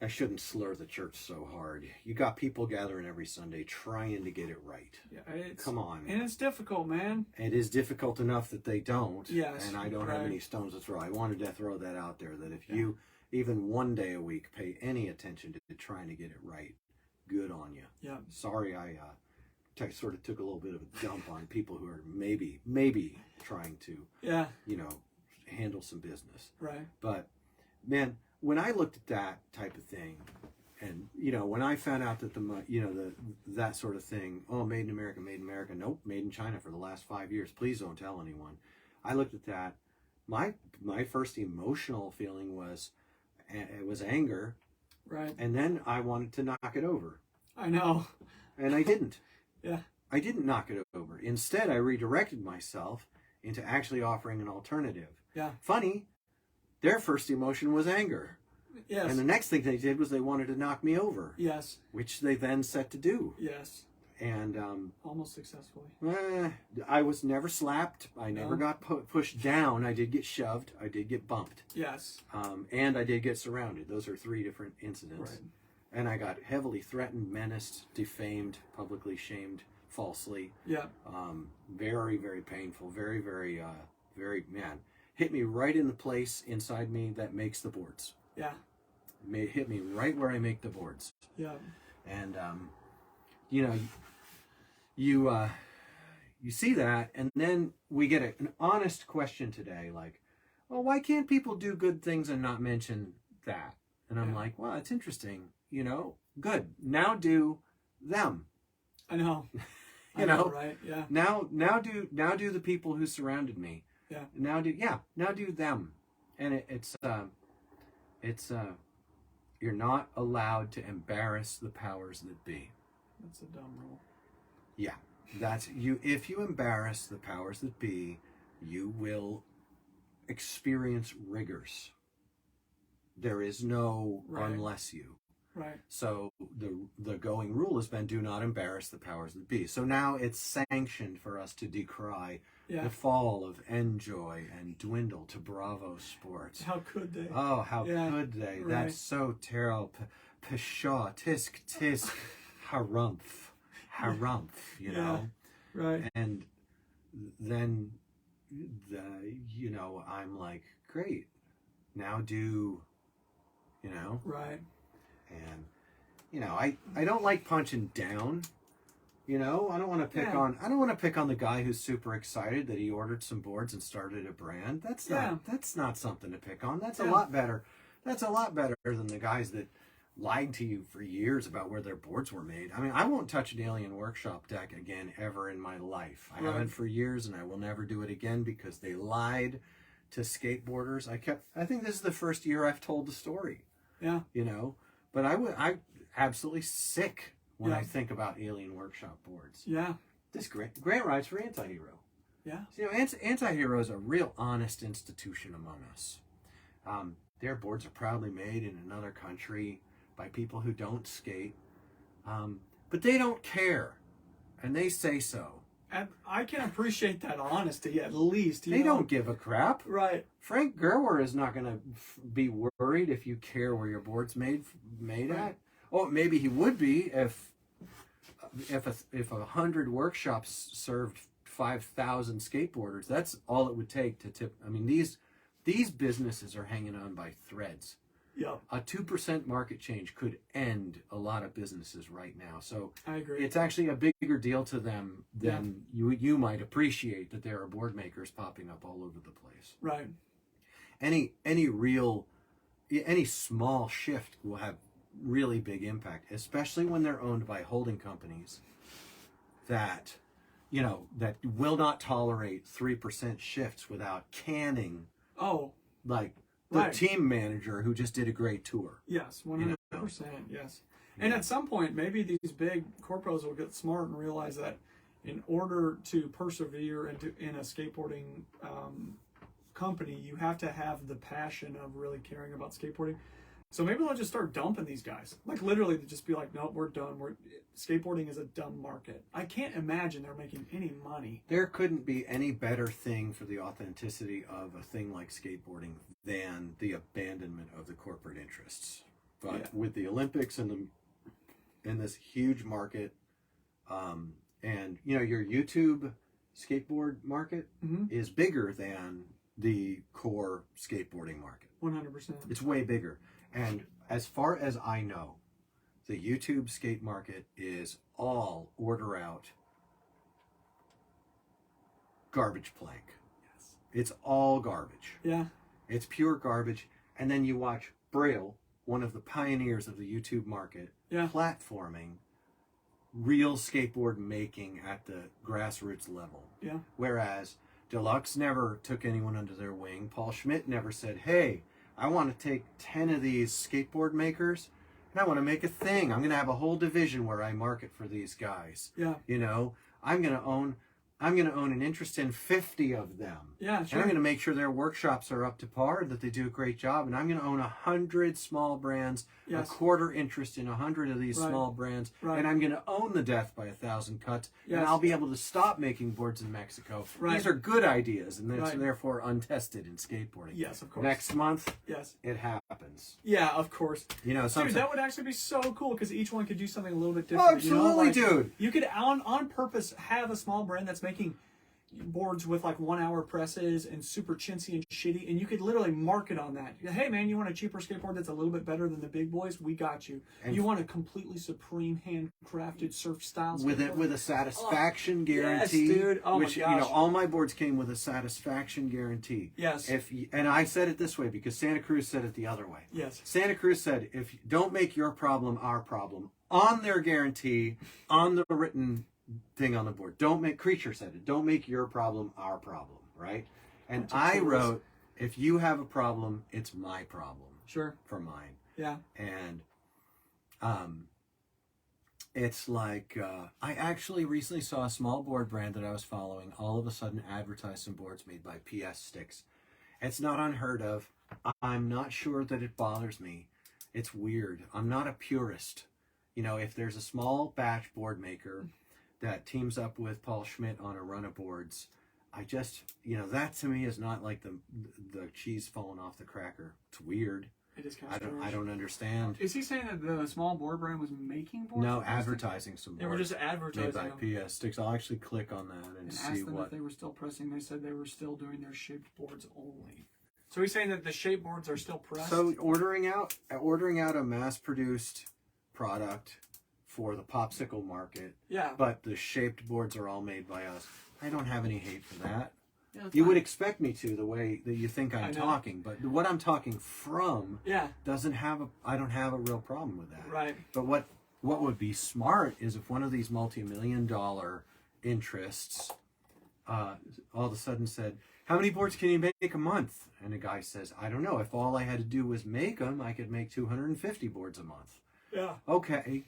I shouldn't slur the church so hard. You got people gathering every Sunday trying to get it right. Yeah, come on. And it's difficult, man. It is difficult enough that they don't. Yes. And I don't have any stones to throw. I wanted to throw that out there, that if you even one day a week pay any attention to trying to get it right, good on you. Yeah. Sorry, I sort of took a little bit of a dump on people who are maybe trying to handle some business. Right. But man, when I looked at that type of thing, and when I found out that that sort of thing, oh, made in America, nope, made in China for the last 5 years, please don't tell anyone. I looked at that. My first emotional feeling was anger. Right. And then I wanted to knock it over. I know. And I didn't. Yeah. I didn't knock it over. Instead, I redirected myself into actually offering an alternative. Yeah. Funny, their first emotion was anger. Yes. And the next thing they did was they wanted to knock me over. Yes. Which they then set to do. Yes. And almost successfully. I was never slapped. I never got pushed down. I did get shoved. I did get bumped. Yes. And I did get surrounded. Those are 3 different incidents. Right. And I got heavily threatened, menaced, defamed, publicly shamed, falsely. Yeah. Very, very painful. Very, very, very, man. Hit me right in the place inside me that makes the boards. Yeah. Hit me right where I make the boards. Yeah. And, you see that, and then we get an honest question today, like, well, why can't people do good things and not mention that? And I'm like, well, it's interesting. Good. Now do them. I know. I know, right? Yeah. Now do the people who surrounded me. Yeah. Now do them. And it's you're not allowed to embarrass the powers that be. That's a dumb rule. Yeah. That's you. If you embarrass the powers that be, you will experience rigors. There is no unless you. Right. So the going rule has been, do not embarrass the powers that be. So now it's sanctioned for us to decry the fall of Enjoy and dwindle to Bravo Sports. How could they? Oh, how could they? Right. That's so terrible. Pshaw, tisk, tisk, harumph, you know? Right. And then, I'm like, great. Now do, Right. And, I don't like punching down. I don't want to pick on the guy who's super excited that he ordered some boards and started a brand. That's not something to pick on. That's a lot better. That's a lot better than the guys that lied to you for years about where their boards were made. I mean, I won't touch an Alien Workshop deck again ever in my life. I haven't for years, and I will never do it again because they lied to skateboarders. I think this is the first year I've told the story. Yeah. But I absolutely sick when I think about Alien Workshop boards. Yeah. This Grant writes for Antihero. Yeah. Antihero is a real honest institution among us. Their boards are proudly made in another country by people who don't skate. But they don't care. And they say so. And I can appreciate that honesty, at least. They don't give a crap. Right. Frank Gerwer is not going to be worried if you care where your board's made at. Oh, maybe he would be if 100 workshops served 5,000 skateboarders. That's all it would take to tip. I mean, these businesses are hanging on by threads. Yep. A 2% market change could end a lot of businesses right now. So I agree. it's actually a bigger deal to them than you might appreciate, that there are board makers popping up all over the place. Right. Any small shift will have really big impact, especially when they're owned by holding companies that that will not tolerate 3% shifts without canning. Oh, Like the team manager who just did a great tour. Yes, 100%. Yes. And at some point, maybe these big corporates will get smart and realize that in order to persevere in a skateboarding company, you have to have the passion of really caring about skateboarding. So maybe they'll just start dumping these guys. Like literally, they just be like, "Nope, we're done. Skateboarding is a dumb market." I can't imagine they're making any money. There couldn't be any better thing for the authenticity of a thing like skateboarding than the abandonment of the corporate interests. But with the Olympics and this huge market, and your YouTube skateboard market is bigger than the core skateboarding market. 100%. It's way bigger. And as far as I know, the YouTube skate market is all order out garbage plank. Yes. It's all garbage. Yeah. It's pure garbage. And then you watch Braille, one of the pioneers of the YouTube market, platforming real skateboard making at the grassroots level. Yeah. Whereas Deluxe never took anyone under their wing. Paul Schmidt never said, "Hey, I want to take 10 of these skateboard makers and I want to make a thing. I'm going to have a whole division where I market for these guys." Yeah. I'm going to own an interest in 50 of them. Yeah, sure. And I'm going to make sure their workshops are up to par, that they do a great job. And I'm going to own 100 small brands, a quarter interest in 100 of these small brands. And I'm going to own the death by 1,000 cuts. And I'll be able to stop making boards in Mexico. These are good ideas, and it's therefore untested in skateboarding. Yes, of course. Next month, it happens. Yeah, of course. Dude, that would actually be so cool because each one could do something a little bit different. Oh, absolutely, dude. You could on purpose have a small brand that's making boards with like 1 hour presses and super chintzy and shitty, and you could literally market on that. Hey man, you want a cheaper skateboard that's a little bit better than the big boys? We got you. And you want a completely supreme handcrafted surf style skateboard? with a satisfaction guarantee. Yes, dude. Oh which, my gosh. All my boards came with a satisfaction guarantee. Yes. And I said it this way because Santa Cruz said it the other way. Yes. Santa Cruz said, "If don't make your problem our problem," on their guarantee, on the written thing on the board. Creature said it. "Don't make your problem our problem," right? And I wrote, "If you have a problem, it's my problem." Sure. For mine. Yeah. And it's like I actually recently saw a small board brand that I was following all of a sudden advertise some boards made by PS Sticks. It's not unheard of. I'm not sure that it bothers me. It's weird. I'm not a purist. If there's a small batch board maker that teams up with Paul Schmidt on a run of boards, I just, that to me is not like the cheese falling off the cracker. It's weird. It is kind of strange. I don't understand. Is he saying that the small board brand was making boards? No, advertising some boards. They were just advertising made by PS Sticks. I'll actually click on that and see asked them if they were still pressing. They said they were still doing their shaped boards only. So he's saying that the shaped boards are still pressed? So ordering out a mass-produced product for the popsicle market, but the shaped boards are all made by us. I don't have any hate for that. Yeah, you would expect me to, the way that you think I'm talking, but what I'm talking from I don't have a real problem with that. Right. But what would be smart is if one of these multi-million-dollar interests all of a sudden said, "How many boards can you make a month?" And a guy says, "I don't know. If all I had to do was make them, I could make 250 boards a month." Yeah. Okay.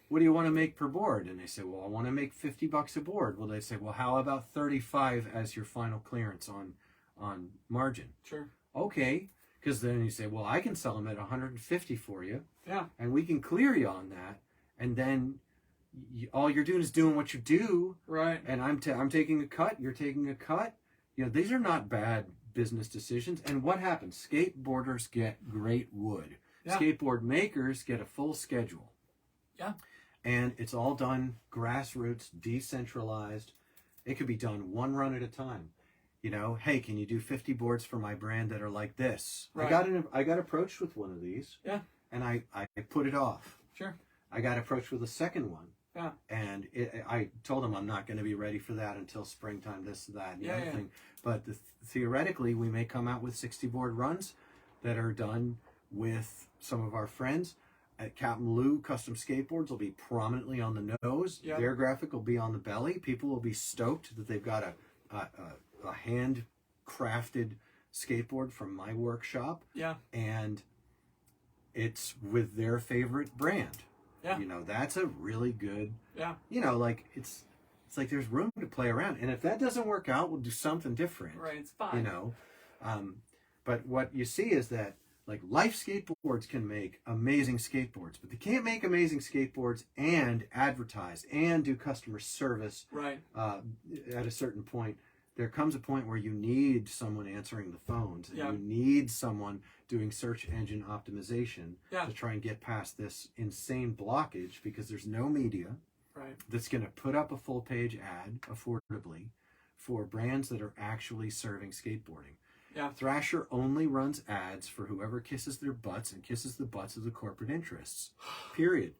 What do you want to make per board? And they say, "Well, I want to make $50 a board." Well, they say, "Well, how about 35 as your final clearance on margin?" Sure. Okay. Because then you say, "Well, I can sell them at 150 for you." Yeah. And we can clear you on that. And then all you're doing is doing what you do. Right. And I'm taking a cut. You're taking a cut. These are not bad business decisions. And what happens? Skateboarders get great wood. Yeah. Skateboard makers get a full schedule. Yeah. And it's all done grassroots, decentralized. It could be done one run at a time. You know, hey, can you do 50 boards for my brand that are like this? Right. I got approached with one of these. Yeah. And I put it off. Sure. I got approached with a second one. Yeah. And I told them I'm not going to be ready for that until springtime, this, that, and the other thing. But theoretically, we may come out with 60 board runs that are done with some of our friends. At CapmLew, custom skateboards will be prominently on the nose. Yeah. Their graphic will be on the belly. People will be stoked that they've got a handcrafted skateboard from my workshop. Yeah. And it's with their favorite brand. Yeah. You know, that's a really good, yeah. You know, like it's like there's room to play around. And if that doesn't work out, we'll do something different. Right, it's fine. You know, but what you see is that like Life Skateboards can make amazing skateboards, but they can't make amazing skateboards and advertise and do customer service. Right. At a certain point, there comes a point where you need someone answering the phones, and Yeah. you need someone doing search engine optimization Yeah. to try and get past this insane blockage, because there's no media Right. that's going to put up a full page ad affordably for brands that are actually serving skateboarding. Yeah. Thrasher only runs ads for whoever kisses their butts and kisses the butts of the corporate interests. Period.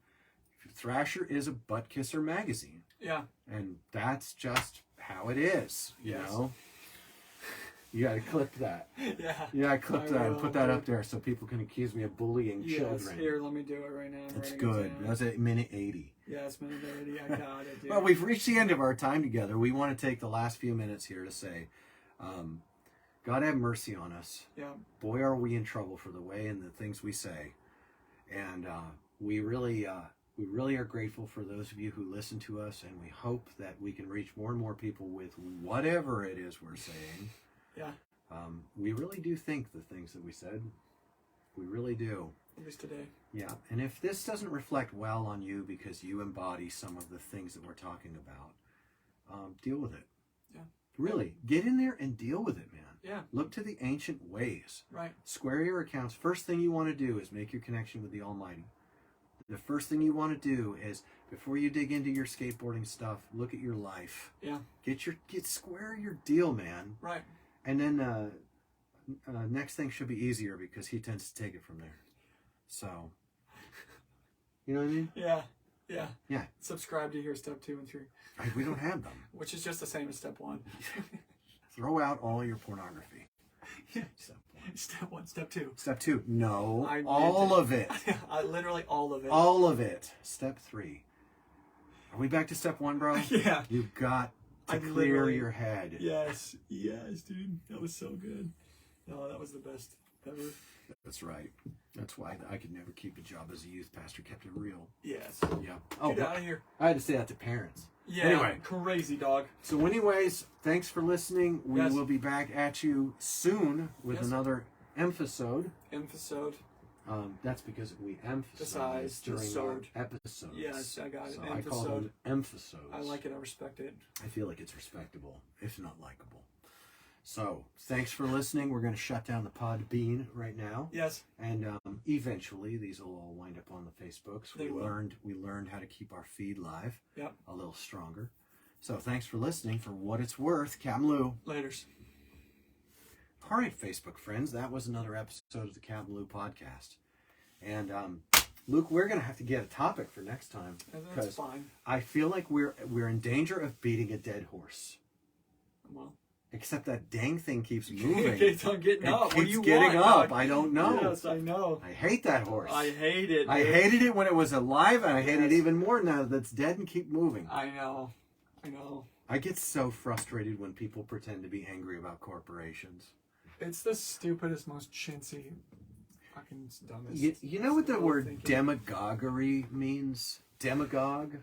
Thrasher is a butt kisser magazine. Yeah. And that's just how it is, you Yes. know? You gotta clip that. Yeah. You gotta clip I that and will, put that dude. up there so people can accuse me of bullying Yes. children. Here, let me do it right now. I'm It's writing it good. down. That's at minute 80. Yes, minute 80. I got it, dude. Well, we've reached the end of our time together. We want to take the last few minutes here to say, God have mercy on us. Yeah. Boy, are we in trouble for the way and the things we say. And we really are grateful for those of you who listen to us, and we hope that we can reach more and more people with whatever it is we're saying. Yeah. We really do think the things that we said. We really do. At least today. Yeah. And if this doesn't reflect well on you because you embody some of the things that we're talking about, deal with it. Yeah. Really, get in there and deal with it, man. Yeah. Look to the ancient ways. Right. Square your accounts. First thing you want to do is make your connection with the Almighty. The first thing you want to do is, before you dig into your skateboarding stuff, look at your life. Yeah. Get square your deal, man. Right. And then next thing should be easier because he tends to take it from there. So, you know what I mean? Yeah. Yeah. Yeah. Subscribe to hear step 2 and 3. We don't have them. Which is just the same as step 1. Throw out all your pornography. Yeah. Step 1, step 2. Step 2, no, I all meant of it. Literally all of it. All of it. Step 3. Are we back to step 1, bro? Yeah. You've got to clear your head. Yes. Yes, dude. That was so good. No, that was the best ever. That's right. That's why I could never keep a job as a youth pastor. Kept it real. Yes. Yeah. Oh, Get out of here. I had to say that to parents. Yeah. Anyway. Crazy dog. So anyways, thanks for listening. We Yes. will be back at you soon with Yes. another episode. Episode. That's because we emphasize Emphasize during our episode. episodes. Yes, I got it. So I call them episodes. I like it. I respect it. I feel like it's respectable, if not likable. So, thanks for listening. We're going to shut down the Podbean right now. Yes. And eventually, these will all wind up on the Facebooks. They will. We learned how to keep our feed live Yep. a little stronger. So, thanks for listening. For what it's worth, CapmLew. Laters. All right, Facebook friends, that was another episode of the CapmLew podcast. And Luke, we're going to have to get a topic for next time. That's fine. I feel like we're in danger of beating a dead horse. Well. Except that dang thing keeps moving. It keeps on getting up. It What do keeps you getting want, up. dog? I don't know. Yes, I know. I hate that horse. I hate it. I dude. hated it when it was alive, and I hate it Yes. even more now that it's dead and keep moving. I know. I know. I get so frustrated when people pretend to be angry about corporations. It's the stupidest, most chintzy, fucking dumbest. You know what the little word thinking. demagoguery means? Demagogue?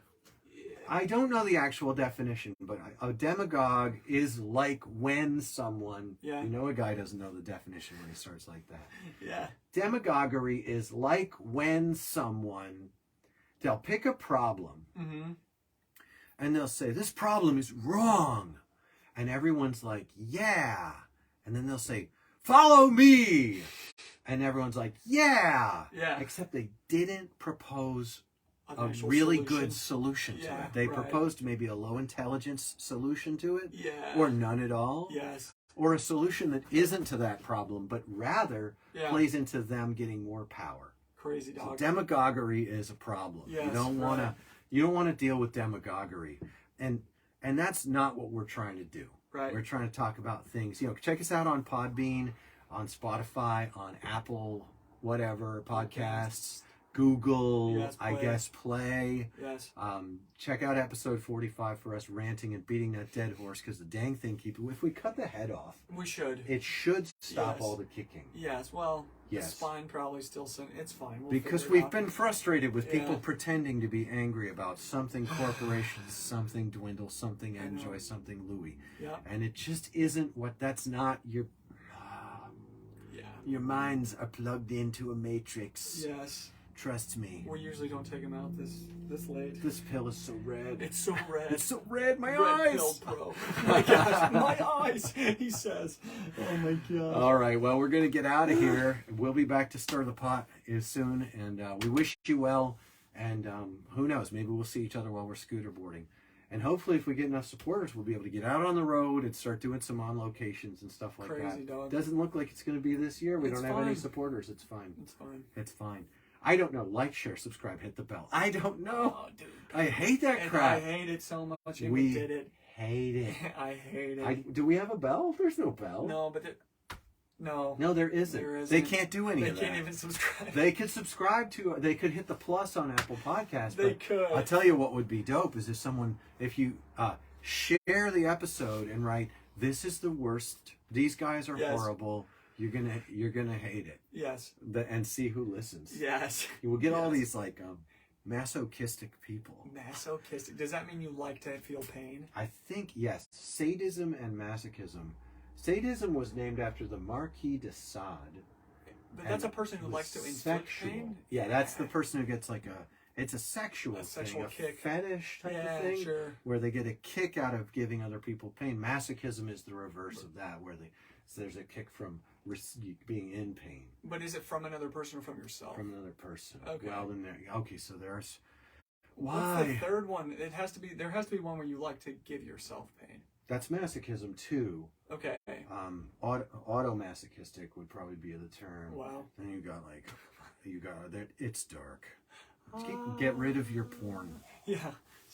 I don't know the actual definition, but a demagogue is like when someone, Yeah. you know, a guy doesn't know the definition when he starts like that. Yeah. Demagoguery is like when someone, they'll pick a problem Mm-hmm. and they'll say, this problem is wrong. And everyone's like, yeah. And then they'll say, follow me. And everyone's like, yeah. Yeah. Except they didn't propose An a actual really solution. good solution to Yeah, it. They right. proposed maybe a low intelligence solution to it. Yeah. Or none at all. Yes. or a solution that isn't to that problem, but rather Yeah. plays into them getting more power. Crazy dog. So demagoguery is a problem. Yes, you don't want to deal with demagoguery, and that's not what we're trying to do. Right. We're trying to talk about things. Check us out on Podbean, on Spotify, on Apple, whatever podcasts, Google, Yes, I guess Play. Yes. Check out episode 45 for us ranting and beating that dead horse, because the dang thing if we cut the head off, We should. it should stop Yes. all the kicking. Yes. Well, Yes. the spine probably still. It's fine. We'll Because figure it we've out. been frustrated with people Yeah. pretending to be angry about something corporations, something dwindle, something know. enjoy, something Louis. Yeah. And it just isn't that's not Yeah. your minds are plugged into a matrix. Yes. Trust me. We usually don't take them out this late. This pill is so red. It's so red. It's so red, my Red eyes. pill, bro. My gosh, my eyes. He says. Oh my god. All right, well, we're going to get out of here. We'll be back to stir the pot soon, and we wish you well. And who knows, maybe we'll see each other while we're scooter boarding. And hopefully, if we get enough supporters, we'll be able to get out on the road and start doing some on locations and stuff like Crazy that. dog. Doesn't look like it's going to be this year. We It's don't have any fine. supporters. It's fine. It's fine. It's fine. I don't know. Like, share, subscribe, hit the bell. I don't know. Oh, dude. I hate that And crap. I hate it so much. And We we did it. hate it. I hate it. Do we have a bell? There's no bell. No, but no. No, there isn't. There isn't. They can't do any They of that. can't even subscribe. They could subscribe to. They could hit the plus on Apple Podcasts. They but could. I'll tell you what would be dope is if you share the episode and write, "This is the worst. These guys are Yes. horrible. You're gonna hate it." Yes. And see who listens. Yes. You will get all Yes. these like masochistic people. Masochistic. Does that mean you like to feel pain? I think yes. Sadism and masochism. Sadism was named after the Marquis de Sade. But that's a And person who was likes to inflict pain? Yeah, that's the person who gets it's a sexual A thing, sexual a kick. fetish type Yeah, of thing, sure. where they get a kick out of giving other people pain. Masochism is the reverse of that, where there's a kick from being in pain But is it from another person or from yourself? from another person. Okay. Well, then so there's What's why the third one? There has to be one where you like to give yourself pain. that's masochism too. Okay. Automasochistic would probably be the term. Wow. Then you got that. It's dark. Get rid of your porn. Yeah.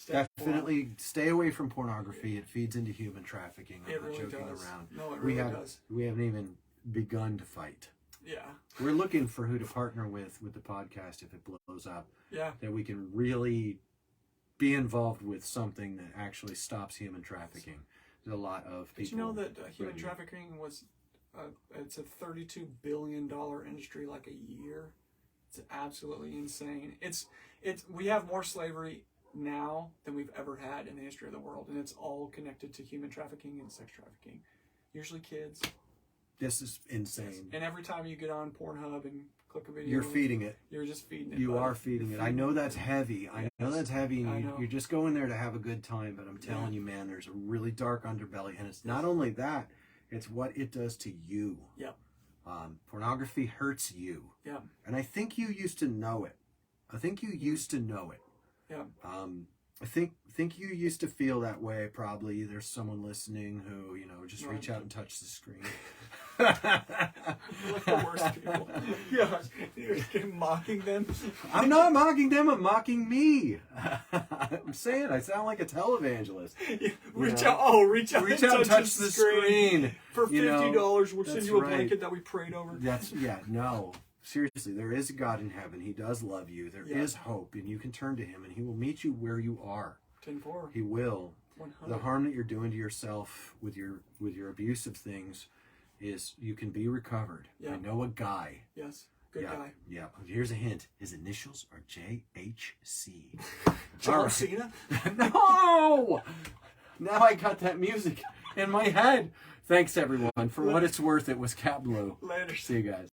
Definitely stay away from pornography. It feeds into human trafficking. I'm It not really joking does. around. No, it really does. We haven't even begun to fight. Yeah. We're looking for who to partner with the podcast if it blows up. Yeah. That we can really be involved with something that actually stops human trafficking. There's a lot of people. Did you know that human ready. trafficking was it's a $32 billion industry like a year? It's absolutely insane. We have more slavery now than we've ever had in the history of the world, and it's all connected to human trafficking and sex trafficking. Usually kids. This is insane. And every time you get on Pornhub and click a video, You're feeding it. You're just feeding it. You buddy. are feeding it. You're I know that's heavy. I know that's heavy, I and know. you're just going there to have a good time. But I'm telling you, man, there's a really dark underbelly, and it's not only that; it's what it does to you. Yep. Pornography hurts you, Yeah. and I think you used to know it. Yeah. I think you used to feel that way. Probably there's someone listening who just No, reach I'm out and touch the screen. You're like the worst people. Gosh, you're mocking them. I'm not mocking them. I'm mocking me. I'm saying I sound like a televangelist. Reach know? out. Oh, reach out. Reach and out and touch the screen. For $50, we'll send that's you a right. blanket that we prayed over. No. Seriously, there is a God in heaven. He does love you. There is hope, and you can turn to him, and he will meet you where you are. 10-4. He will. 100. The harm that you're doing to yourself with your abusive things is you can be recovered. Yeah. I know a guy. Yes. Good guy. Yeah. Here's a hint. His initials are JHC. John All right. Cena? No! Now I got that music in my head. Thanks, everyone. For what it's worth, it was CapmLew. Later. See you guys.